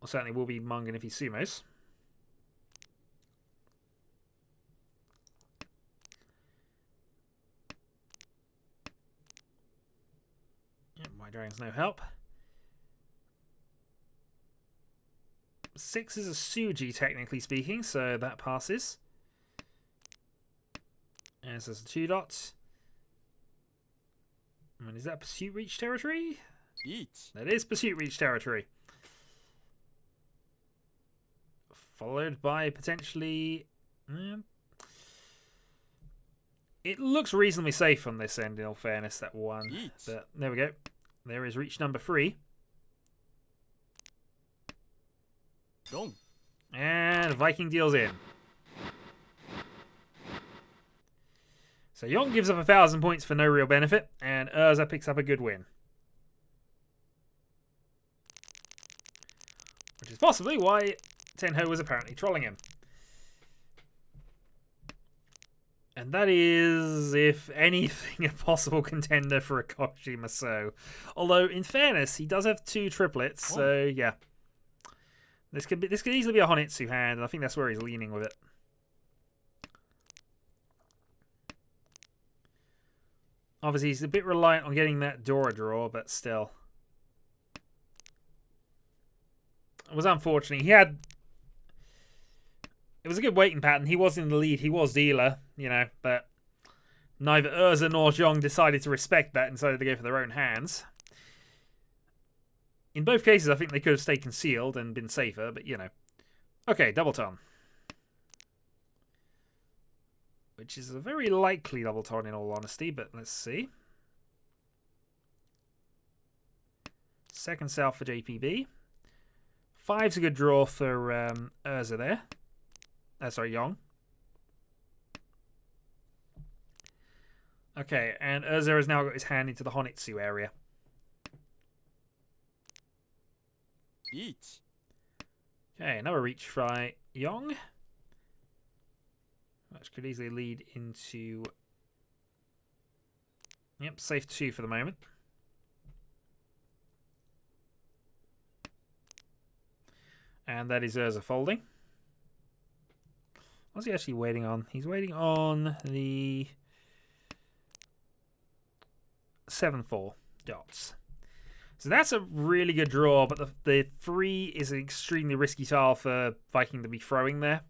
Or certainly will be Mungan if he sumos. Yep, White Dragon's no help. 6 is a Suji, technically speaking, so that passes. And so there's a 2 dots. And is that Pursuit Reach territory? That is Pursuit Reach territory. Followed by potentially... it looks reasonably safe on this end, in all fairness, that 1. But there we go. There is Reach number 3. And Viking deals in. So Yong gives up 1,000 points for no real benefit, and Urza picks up a good win. Which is possibly why Tenho was apparently trolling him. And that is, if anything, a possible contender for a Koshi Maso. Although, in fairness, he does have 2 triplets, so yeah. This could easily be a Honitsu hand, and I think that's where he's leaning with it. Obviously, he's a bit reliant on getting that Dora draw, but still. It was unfortunate. It was a good waiting pattern. He was in the lead. He was dealer, you know, but neither Urza nor Zhong decided to respect that and decided to go for their own hands. In both cases, I think they could have stayed concealed and been safer, but, you know. Okay, double ton. which is a very likely double turn in all honesty, but let's see. Second south for JPB. 5's a good draw for Urza there. Sorry, Yong. Okay, and Urza has now got his hand into the Honitsu area. Riichi. Okay, another reach by Yong. Which could easily lead into... Yep, safe 2 for the moment. And that is Urza folding. What's he actually waiting on? He's waiting on the 7-4 dots. So that's a really good draw, but the 3 is an extremely risky tile for Viking to be throwing there.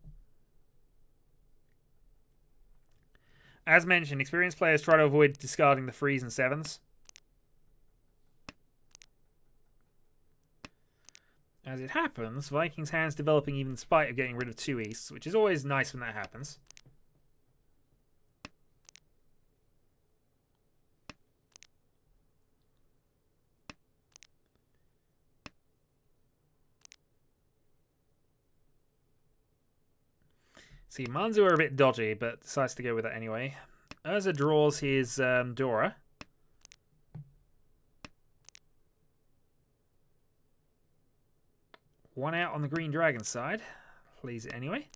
As mentioned, experienced players try to avoid discarding the 3s and 7s. As it happens, Viking's hand's developing even in spite of getting rid of 2 easts, which is always nice when that happens. See, Manzu are a bit dodgy, but decides to go with it anyway. Urza draws his Dora. One out on the Green Dragon side. Plays it anyway.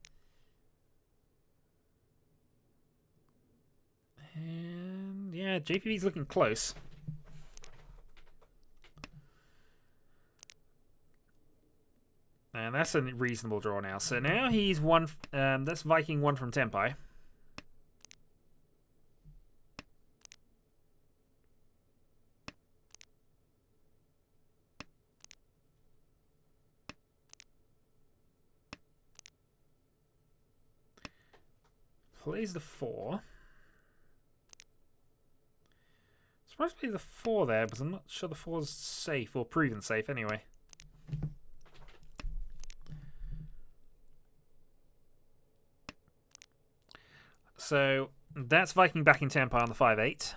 And yeah, JPB's looking close. And that's a reasonable draw now. So now he's one. That's Viking 1 from Tenpai. Plays the 4. Supposed to play the 4 there, but I'm not sure the 4's safe or proven safe anyway. So that's Viking back in Tenpai on the 5-8. Is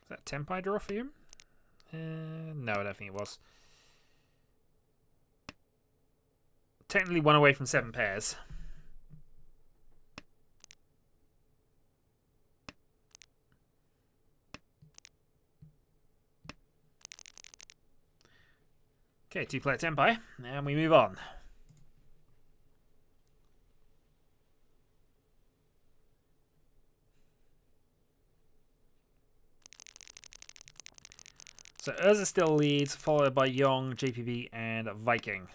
that Tenpai draw for him? No, I don't think it was. Technically 1 away from 7 pairs. Okay, 2-player Tenpai, and we move on. So Urza still leads, followed by Yong, JPB, and Viking.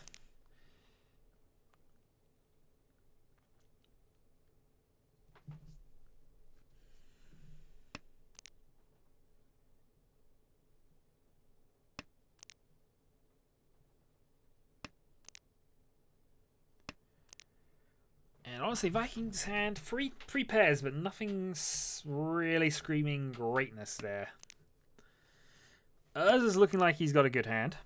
And honestly, Vikings hand three pairs, but nothing's really screaming greatness there. Urza's looking like he's got a good hand.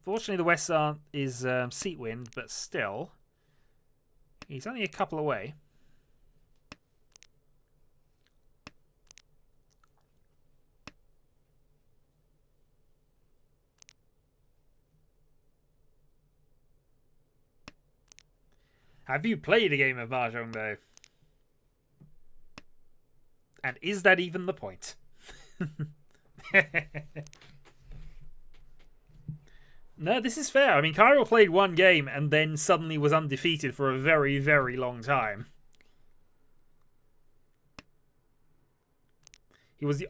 Fortunately, the West is seat wind, but still, he's only a couple away. Have you played a game of Mahjong, though? And is that even the point? No, this is fair. I mean, Cairo played 1 game and then suddenly was undefeated for a very, very long time. He was the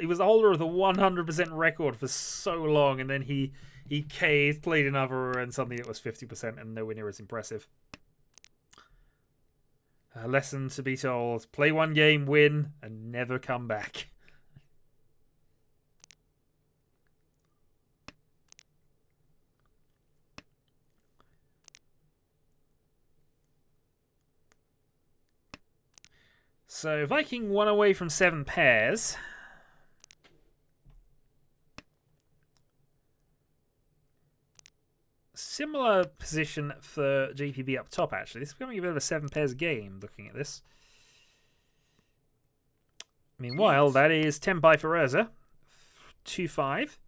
he was the holder of the 100% record for so long, and then he caved, played another, and suddenly it was 50% and nowhere near as impressive. A lesson to be told: play 1 game, win, and never come back. So Viking 1 away from 7 pairs. Similar position for GPB up top, actually. This is becoming a bit of a 7 pairs game, looking at this. Meanwhile, that is Tenpai for Urza. 2-5.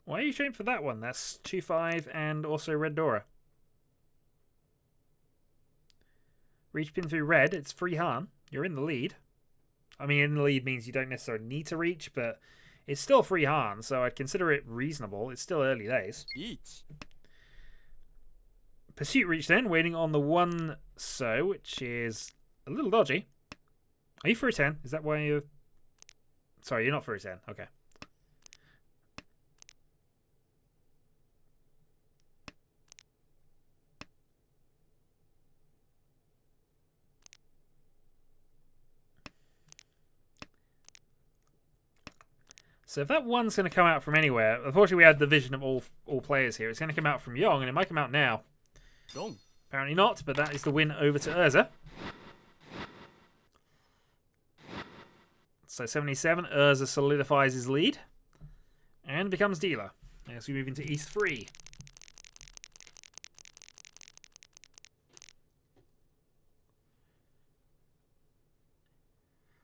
Why are you showing for that one? That's 2-5 and also Red Dora. Reach pin through red. It's free Han. You're in the lead. I mean, in the lead means you don't necessarily need to reach, but it's still free Han, so I'd consider it reasonable. It's still early days. Riichi. Pursuit reach then, waiting on the 1 so, which is a little dodgy. Are you through 10? Is that why you're... Sorry, you're not through 10. Okay. So if that 1's going to come out from anywhere, unfortunately we had the vision of all players here. It's going to come out from Yong, and it might come out now. Dong. Apparently not, but that is the win over to Urza. So 77, Urza solidifies his lead and becomes dealer as we move into East 3.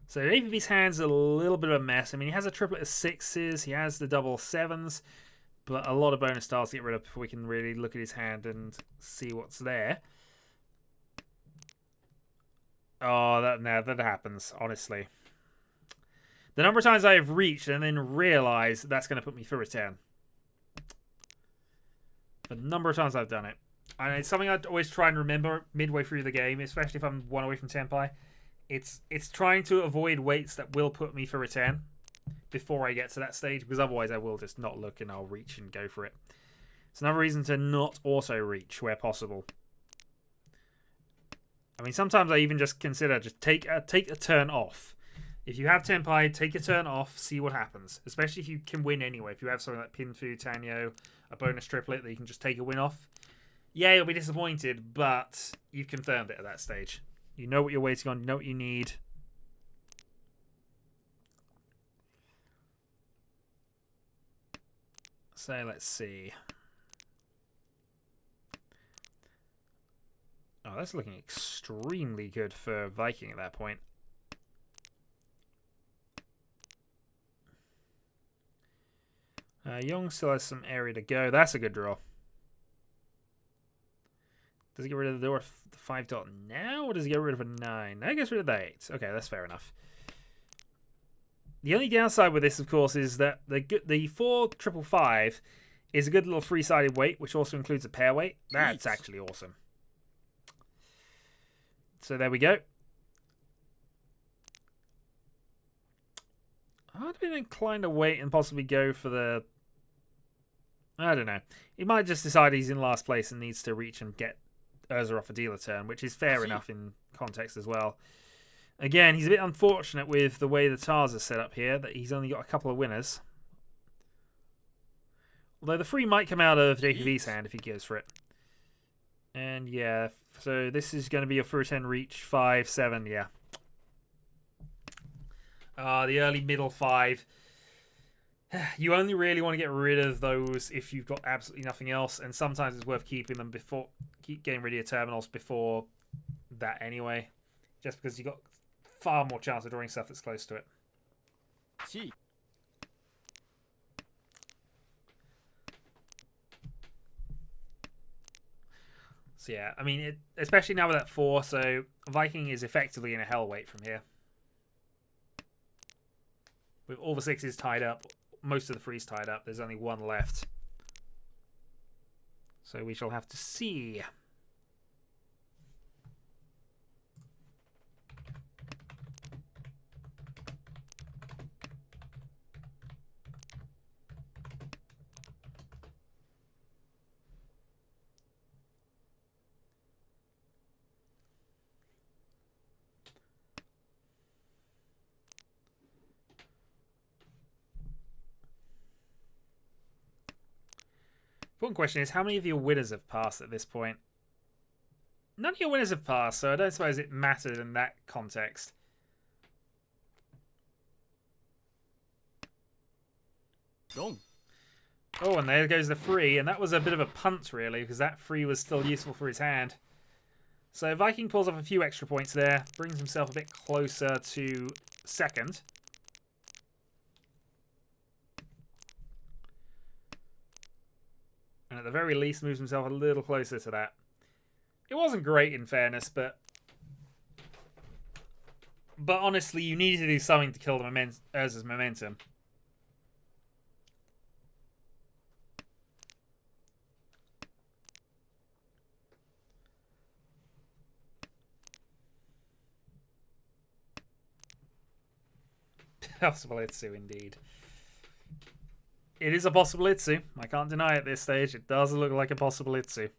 So AVB's hand's a little bit of a mess. I mean, he has a triplet of 6s, he has the double 7s, but a lot of bonus tiles to get rid of before we can really look at his hand and see what's there. Oh, that happens, honestly. The number of times I have reached and then realised that's going to put me through a 10. The number of times I've done it. And it's something I'd always try and remember midway through the game, especially if I'm 1 away from Tenpai. It's trying to avoid weights that will put me through a 10 before I get to that stage, because otherwise I will just not look and I'll reach and go for it. It's another reason to not auto-reach where possible. I mean, sometimes I even just consider just take a turn off. If you have Tenpai, take a turn off, see what happens. Especially if you can win anyway. If you have something like Pinfu, Tanyo, a bonus triplet that you can just take a win off. Yeah, you'll be disappointed, but you've confirmed it at that stage. You know what you're waiting on, you know what you need. So let's see. Oh, that's looking extremely good for Viking at that point. Young still has some area to go. That's a good draw. Does he get rid of the door 5 dot now, or does he get rid of a 9? I gets rid of the 8. Okay, that's fair enough. The only downside with this, of course, is that the 4 triple 5 is a good little 3-sided weight, which also includes a pair weight. That's actually awesome. So there we go. I'd been inclined to wait and possibly go for the... I don't know. He might just decide he's in last place and needs to reach and get Urza off a dealer turn, which is fair enough in context as well. Again, he's a bit unfortunate with the way the tiles are set up here, that he's only got a couple of winners. Although the 3 might come out of JPV's hand if he goes for it. And yeah, so this is going to be a through 10 reach, 5, 7, yeah. The early middle 5. You only really want to get rid of those if you've got absolutely nothing else, and sometimes it's worth keeping them before, keep getting rid of your terminals before that anyway, just because you've got far more chance of drawing stuff that's close to it. Chi. So yeah, I mean, especially now with that 4, so Viking is effectively in a hell weight from here. With all the 6s tied up, most of the 3s tied up, there's only 1 left. So we shall have to see. One question is, how many of your winners have passed at this point? None of your winners have passed, so I don't suppose it mattered in that context. Gong. Oh, and there goes the free, and that was a bit of a punt, really, because that free was still useful for his hand. So Viking pulls off a few extra points there, brings himself a bit closer to second. And at the very least moves himself a little closer to that. It wasn't great in fairness, but honestly, you needed to do something to kill the Urza's momentum. Possible Itsu, indeed. It is a possible Itsu. I can't deny at this stage. It does look like a possible Itsu.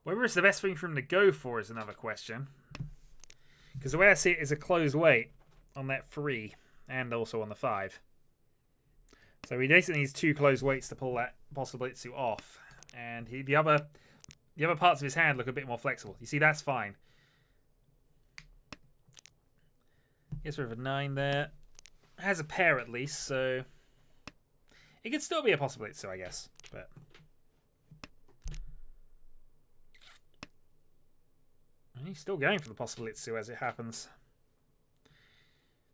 Whether it's the best thing for him to go for is another question. Because the way I see it is a closed weight on that 3 and also on the 5. So he basically needs 2 closed weights to pull that possible Itsu off. And the other parts of his hand look a bit more flexible. You see, that's fine. Gets rid of a 9 there. Has a pair at least, so it could still be a possible Itsu, I guess. But he's still going for the possible Itsu as it happens.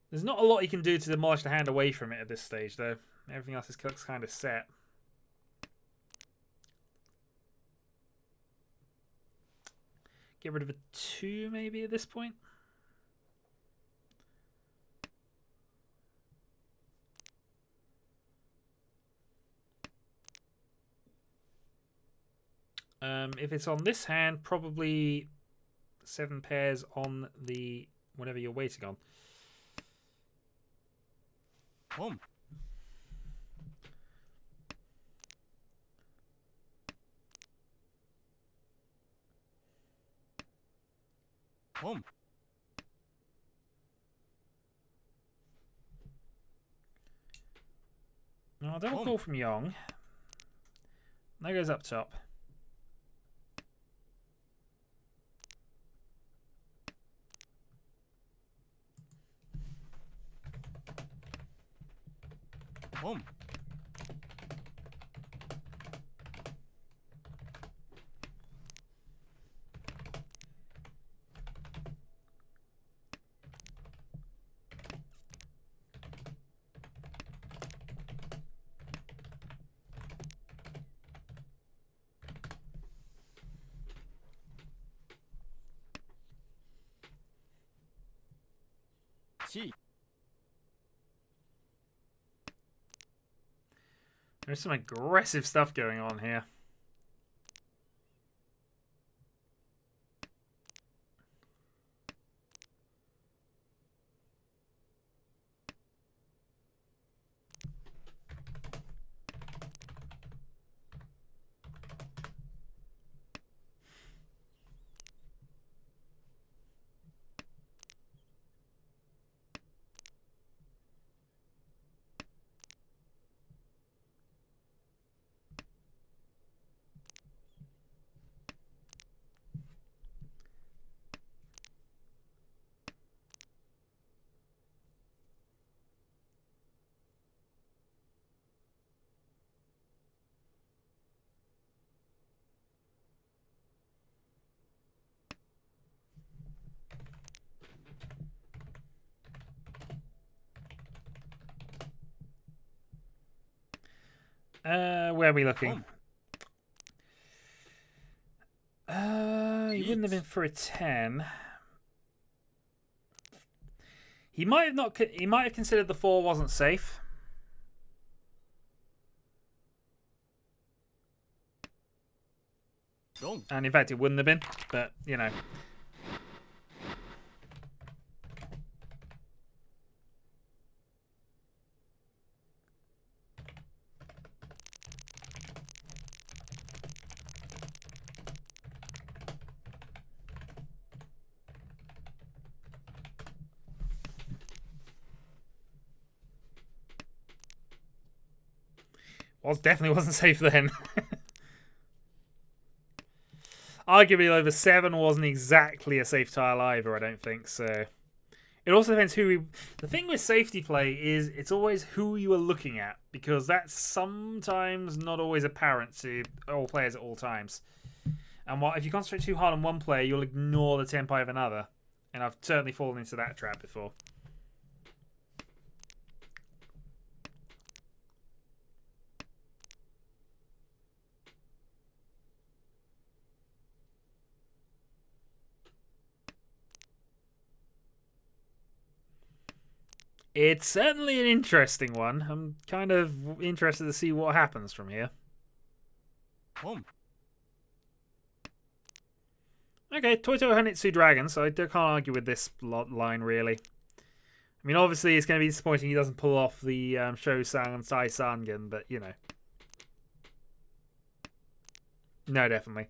There's not a lot he can do to demolish the hand away from it at this stage, though. Everything else looks kind of set. Get rid of a 2 maybe at this point. If it's on this hand, probably 7 pairs on the whatever you're waiting on. Home. Home. No, double call from Yong. That goes up top. Home. Chi. There's some aggressive stuff going on here. Where are we looking? He wouldn't have been for a 10. He might have not. He might have considered the 4 wasn't safe. Gong. And in fact, it wouldn't have been. But you know. Well, definitely wasn't safe then. Arguably, over 7 wasn't exactly a safe tile either, I don't think, so... It also depends who... The thing with safety play is it's always who you are looking at, because that's sometimes not always apparent to all players at all times. And if you concentrate too hard on one player, you'll ignore the tempo of another. And I've certainly fallen into that trap before. It's certainly an interesting one. I'm kind of interested to see what happens from here. Okay, Toito Honitsu Dragon, so I can't argue with this line, really. I mean, obviously, it's going to be disappointing he doesn't pull off the Shosang and Sai Sangan, but, you know. No, definitely.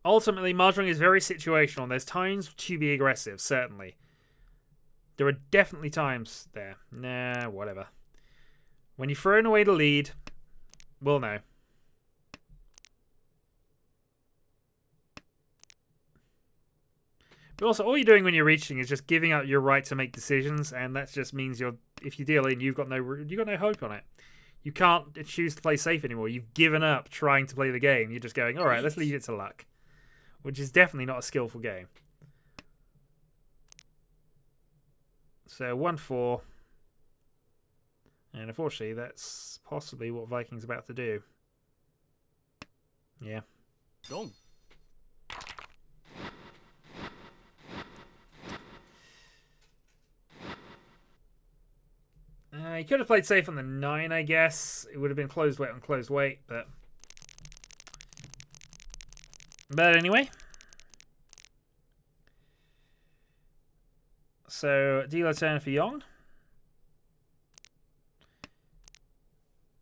Ultimately, Mahjong is very situational. There's times to be aggressive, certainly. There are definitely times there. Nah, whatever. When you've thrown away the lead, we'll know. But also, all you're doing when you're reaching is just giving up your right to make decisions, and that just means if you deal in, you've got no hope on it. You can't choose to play safe anymore. You've given up trying to play the game. You're just going, all right, let's leave it to luck, which is definitely not a skillful game. So 1-4, and unfortunately, that's possibly what Viking's about to do. Yeah. Dong. He could have played safe on the 9, I guess. It would have been closed weight on closed weight, but anyway. So, dealer turn for Yong.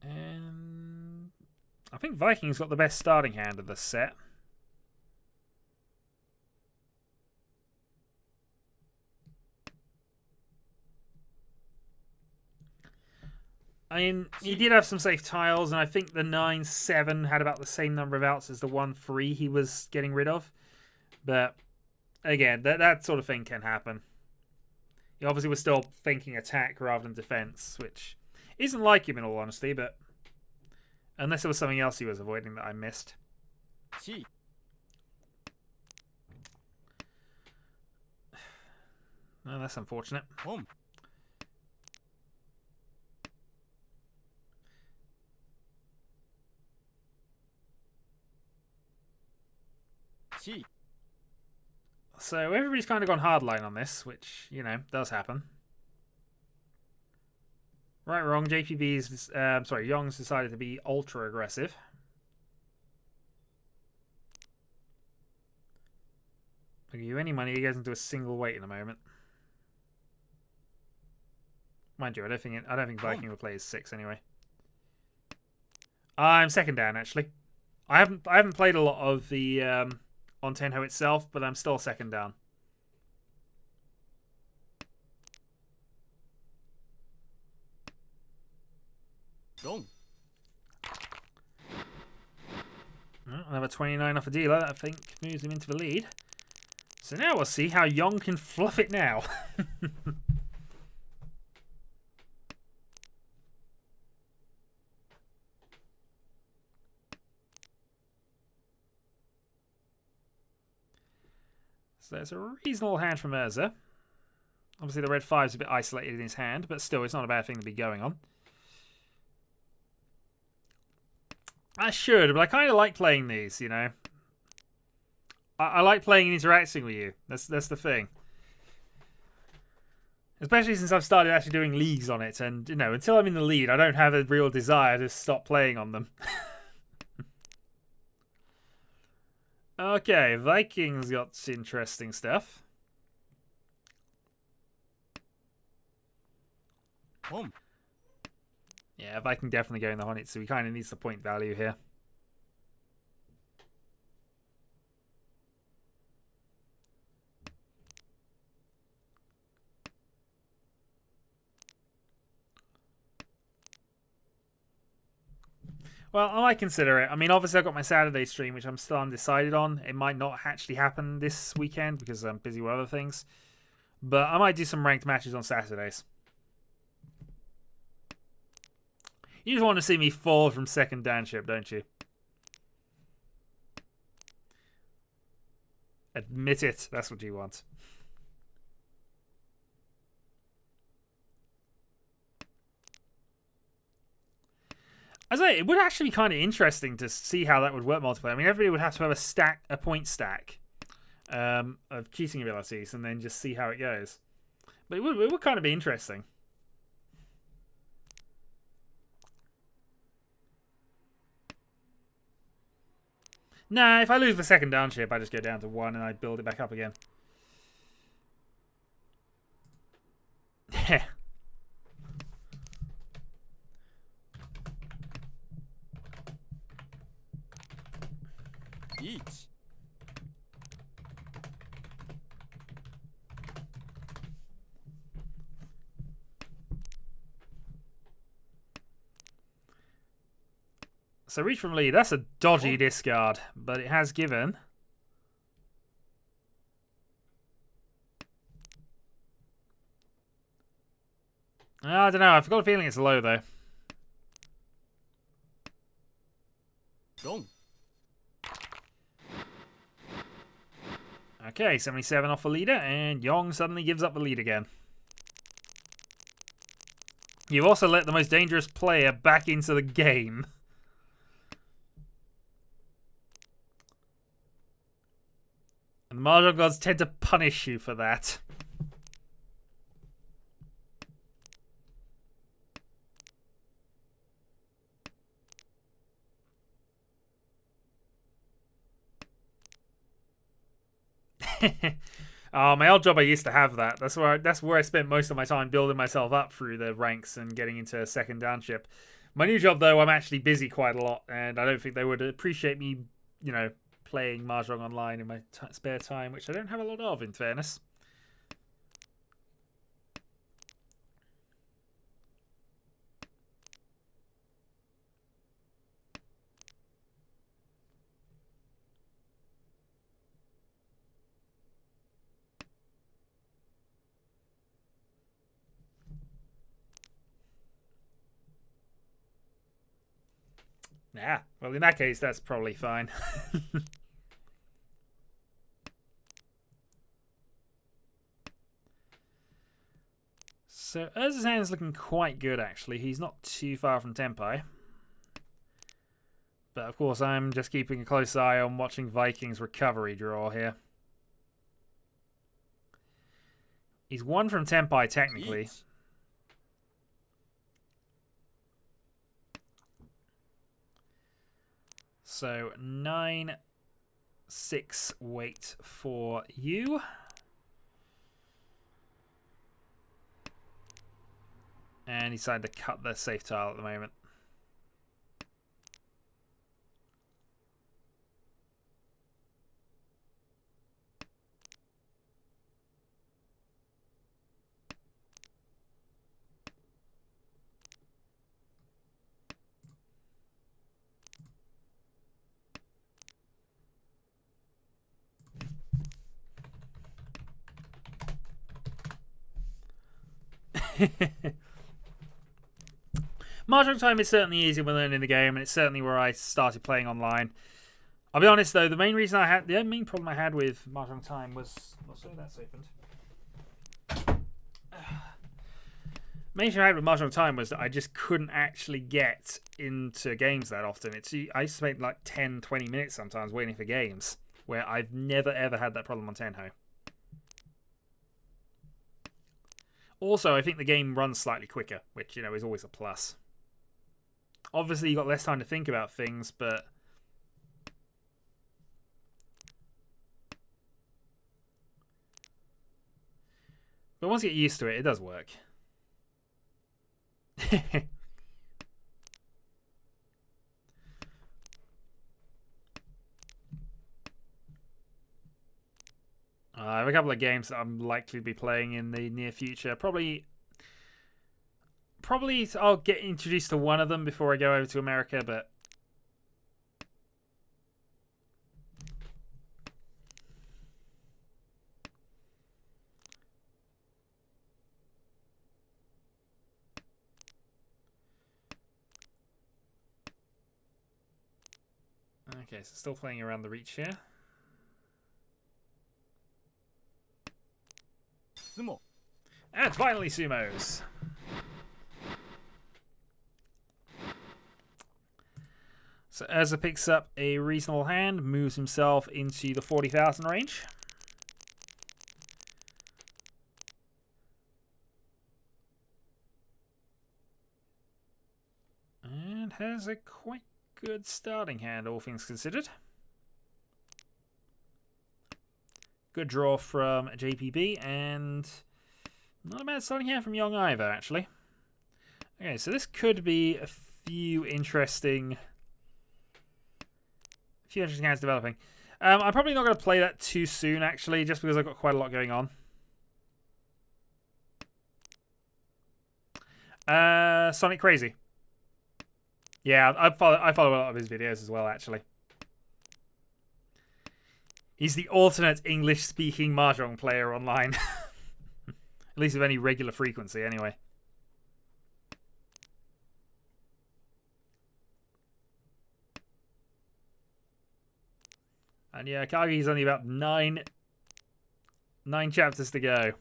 And I think Viking's got the best starting hand of the set. I mean, he did have some safe tiles, and I think the 9-7 had about the same number of outs as the 1-3 he was getting rid of. But, again, that sort of thing can happen. He obviously was still thinking attack rather than defense, which isn't like him in all honesty, but unless there was something else he was avoiding that I missed. Well, that's unfortunate. So everybody's kind of gone hardline on this, which, you know, does happen. Right, wrong. JPB's, Young's decided to be ultra aggressive. I'll give you any money, he goes into a single weight in a moment. Mind you, I don't think Viking would play his 6 anyway. I'm second down actually. I haven't played a lot of the on Tenho itself, but I'm still second down. Dong. Another 29 off a dealer. That I think moves him into the lead. So now we'll see how Yong can fluff it now. So it's a reasonable hand from Urza. Obviously the red 5's a bit isolated in his hand, but still it's not a bad thing to be going on. I should, but I kind of like playing these, you know. I like playing and interacting with you. That's the thing. Especially since I've started actually doing leagues on it, and, you know, until I'm in the lead, I don't have a real desire to stop playing on them. Okay, Vikings got interesting stuff. Yeah, Viking definitely going the Honit, so he kind of needs the point value here. Well, I might consider it. I mean, obviously, I've got my Saturday stream, which I'm still undecided on. It might not actually happen this weekend because I'm busy with other things. But I might do some ranked matches on Saturdays. You just want to see me fall from second downship, don't you? Admit it. That's what you want. I say it would actually be kind of interesting to see how that would work multiplayer. I mean, everybody would have to have a point stack of cheating abilities, and then just see how it goes. But it would kind of be interesting. Nah, if I lose the second downship, I just go down to 1 and I build it back up again. Riichi. So reach from lead. That's a dodgy discard, but it has given. I don't know. I've got a feeling it's low, though. Dong. Okay, 77 off the leader, and Yong suddenly gives up the lead again. You've also let the most dangerous player back into the game. And the Mahjong gods tend to punish you for that. Oh, my old job, I used to have that. That's where I spent most of my time building myself up through the ranks and getting into a second downship. My new job, though, I'm actually busy quite a lot, and I don't think they would appreciate me, you know, playing Mahjong online in my spare time, which I don't have a lot of, in fairness. Yeah, well, in that case, that's probably fine. So, Urza's hand's looking quite good, actually. He's not too far from Tenpai. But, of course, I'm just keeping a close eye on watching Viking's recovery draw here. He's 1 from Tenpai, technically. Riichi. So 9-6 weight for you. And he decided to cut the safe tile at the moment. Mahjong Time is certainly easier when learning the game, and it's certainly where I started playing online. I'll be honest though, the main problem I had with Mahjong Time was, sorry, that's opened. Main issue I had with Mahjong Time was that I just couldn't actually get into games that often. I used to spend like 10-20 minutes sometimes waiting for games, where I've never ever had that problem on Tenho. Also, I think the game runs slightly quicker, which, you know, is always a plus. Obviously, you've got less time to think about things, but... But once you get used to it, it does work. I have a couple of games that I'm likely to be playing in the near future. Probably I'll get introduced to one of them before I go over to America, but Okay, so still playing around the reach here. Sumo. And finally sumos. So Urza picks up a reasonable hand, moves himself into the 40,000 range. And has a quite good starting hand, all things considered. Good draw from JPB, and not a bad starting hand from Young either, actually. Okay, so this could be a few interesting hands developing. I'm probably not going to play that too soon, actually, just because I've got quite a lot going on. Sonic Crazy. Yeah, I follow a lot of his videos as well, actually. He's the alternate English-speaking Mahjong player online. At least with any regular frequency, anyway. And yeah, Kagi's only about nine chapters to go.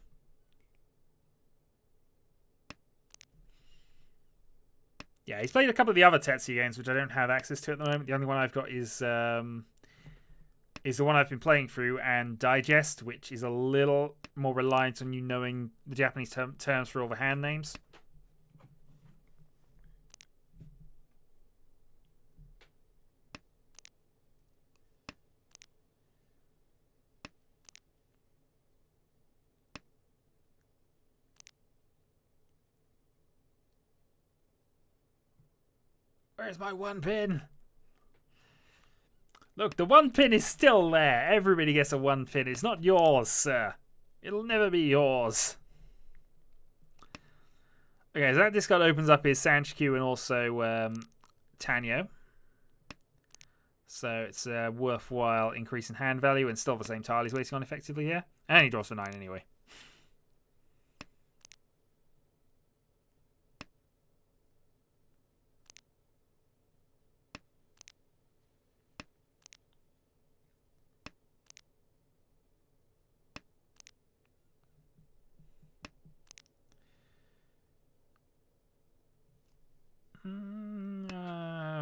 Yeah, he's played a couple of the other Tetsuya games, which I don't have access to at the moment. The only one I've got is the one I've been playing through, and Digest, which is a little more reliant on you knowing the Japanese terms for all the hand names. Where's my one pin? Look, the one pin is still there. Everybody gets a one pin. It's not yours, sir. It'll never be yours. Okay, so that discard opens up his Sanchikyu and also Tanyo. So it's a worthwhile increase in hand value and still the same tile he's waiting on effectively here. And he draws for 9 anyway.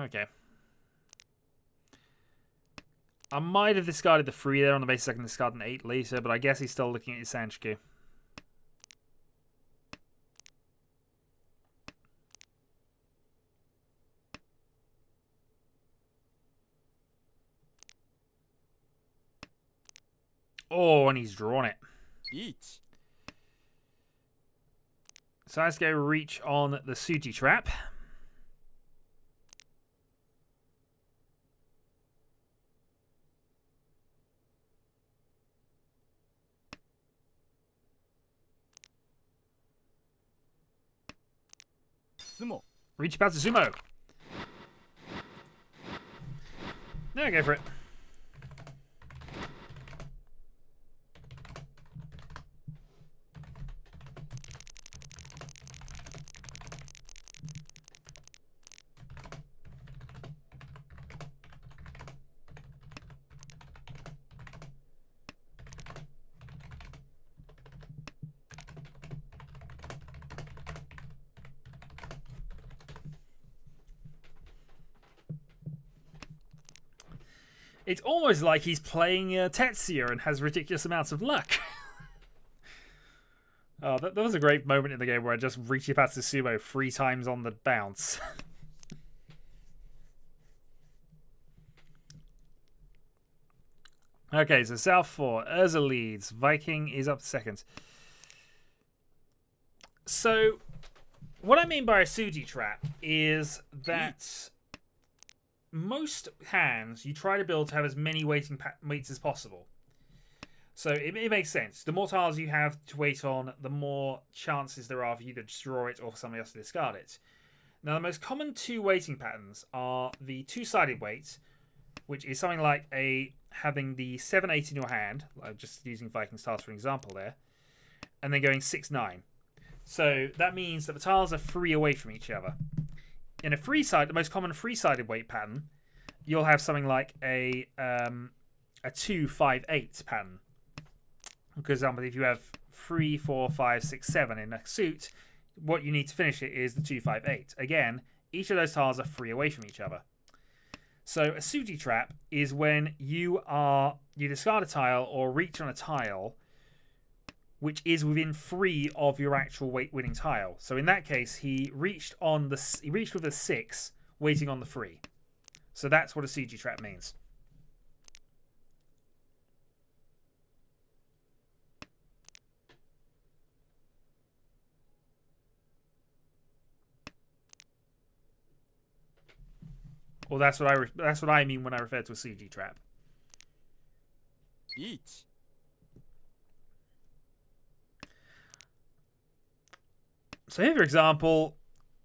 Okay. I might have discarded the 3 there on the basis I can discard an 8 later, but I guess he's still looking at his Sanchikyu. Oh, and he's drawn it. Each. So let's go reach on the Suji trap. Sumo. Riichi Mahjong. No, go for it. It's almost like he's playing Tetsuya and has ridiculous amounts of luck. Oh, that was a great moment in the game where I just Riichi Sumo 3 times on the bounce. Okay, so South 4. Urza leads. Viking is up second. So, what I mean by a Suji trap is that most hands you try to build to have as many weights as possible. So it makes sense. The more tiles you have to wait on, the more chances there are for you to draw it or for somebody else to discard it. Now, the most common 2 weighting patterns are the 2-sided weight, which is something like having the 7-8 in your hand, just using Viking's tiles for an example there, and then going 6-9. So that means that the tiles are 3 away from each other. In a the most common 3-sided weight pattern you'll have something like a 2-5-8 pattern. For example, if you have 3, 4, 5, 6, 7 in a suit, what you need to finish it is the 2-5-8. Again, each of those tiles are 3 away from each other. So a Suji trap is when you discard a tile or reach on a tile which is within 3 of your actual winning tile. So in that case, he reached with a 6, waiting on the 3. So that's what a Suji trap means. Well, that's what I mean when I refer to a Suji trap. Riichi. So here, for example,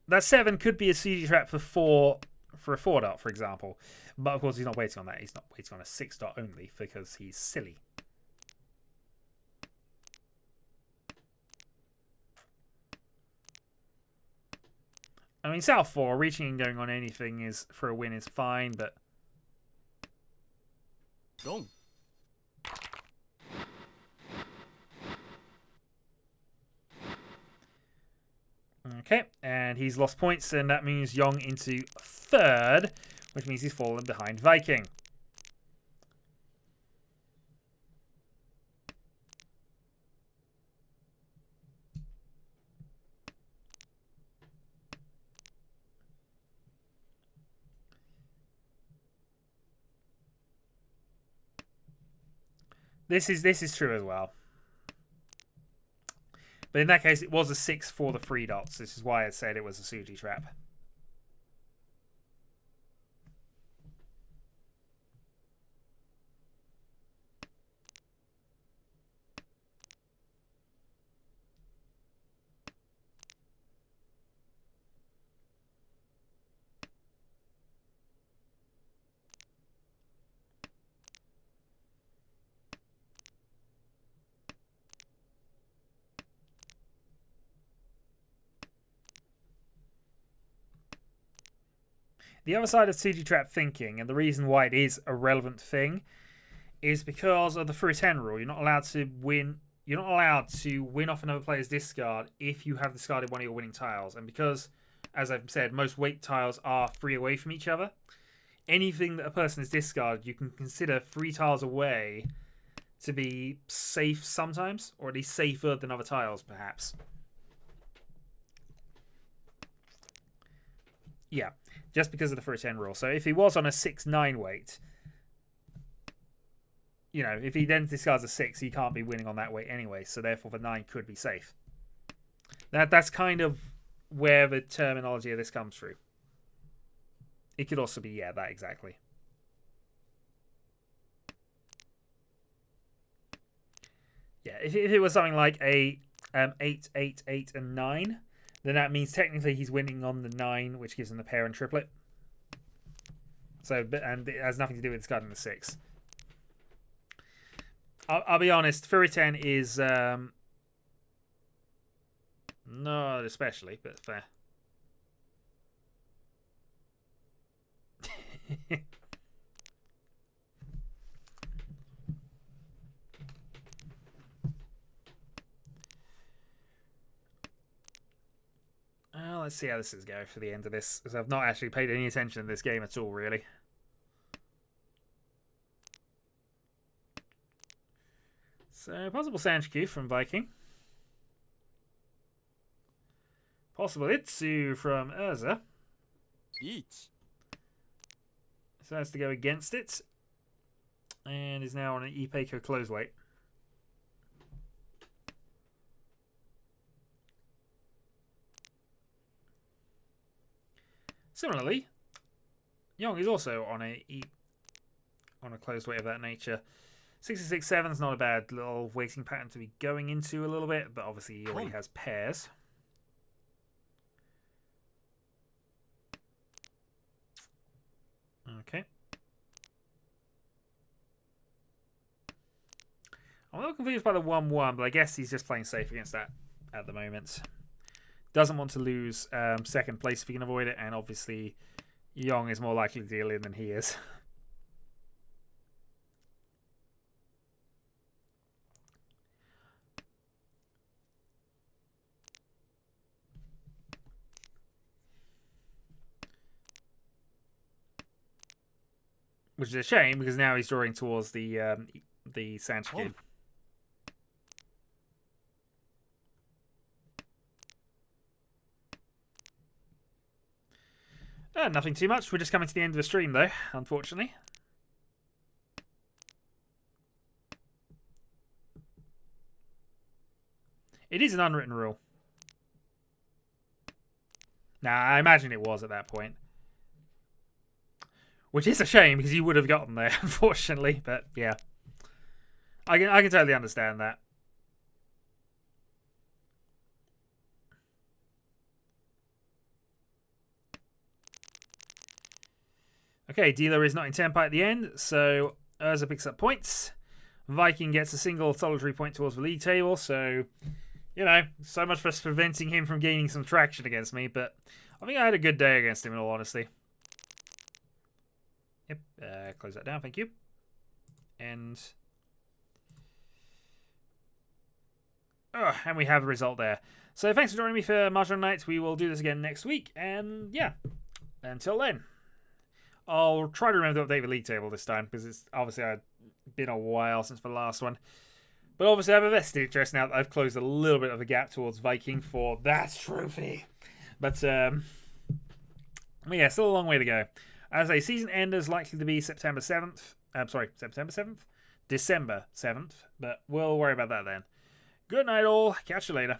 that 7 could be a Suji trap for a 4 dot, for example. But of course, he's not waiting on that. He's not waiting on a 6 dot only because he's silly. I mean, South 4, reaching and going on anything is for a win is fine, but... Long. Okay, and he's lost points, and that means Yong into 3rd, which means he's fallen behind Viking. This is true as well. But in that case, it was a 6 for the 3 dots. This is why I said it was a Suji trap. The other side of Suji trap thinking, and the reason why it is a relevant thing, is because of the 3-10 rule. You're not allowed to win. You're not allowed to win off another player's discard if you have discarded one of your winning tiles. And because, as I've said, most weight tiles are 3 away from each other, anything that a person has discarded, you can consider 3 tiles away to be safe sometimes, or at least safer than other tiles, perhaps. Yeah, just because of the 3-10 rule. So if he was on a 6-9 weight, you know, if he then discards a 6, he can't be winning on that weight anyway. So therefore, the 9 could be safe. That's kind of where the terminology of this comes through. It could also be, yeah, that exactly. Yeah, if it was something like a 8, 8, 8, and 9, then that means technically he's winning on the 9, which gives him the pair and triplet. So, and it has nothing to do with discarding the 6. I'll be honest, Fury 10 is not especially, but fair. Let's see how this is going for the end of this, because I've not actually paid any attention to this game at all, really. So, possible Sanchiku from Viking. Possible Itsu from Urza. Riichi. So has to go against it. And is now on an Ipeiko close weight. Similarly, Yong is also on a closed weight of that nature. 66-7 is not a bad little weighting pattern to be going into a little bit, but obviously he already has pairs. Okay. I'm a little confused by the 1-1, but I guess he's just playing safe against that at the moment. Doesn't want to lose second place if he can avoid it, and obviously Yong is more likely to deal in than he is. Which is a shame, because now he's drawing towards the Sanchikin. Nothing too much. We're just coming to the end of the stream, though, unfortunately. It is an unwritten rule. Nah, I imagine it was at that point. Which is a shame, because you would have gotten there, unfortunately. But, yeah. I can totally understand that. Okay, dealer is not in tempo at the end, so Urza picks up points. Viking gets a single solitary point towards the league table, so, you know, so much for preventing him from gaining some traction against me, but I think I had a good day against him, in all honesty. Yep, close that down, thank you. And we have a result there. So thanks for joining me for Mahjong Night. We will do this again next week, and yeah, until then. I'll try to remember to update the league table this time, because it's obviously been a while since the last one. But obviously I have a vested interest now that I've closed a little bit of a gap towards Viking for that trophy. But yeah, still a long way to go. As a season end is likely to be September 7th. September 7th? December 7th. But we'll worry about that then. Good night all. Catch you later.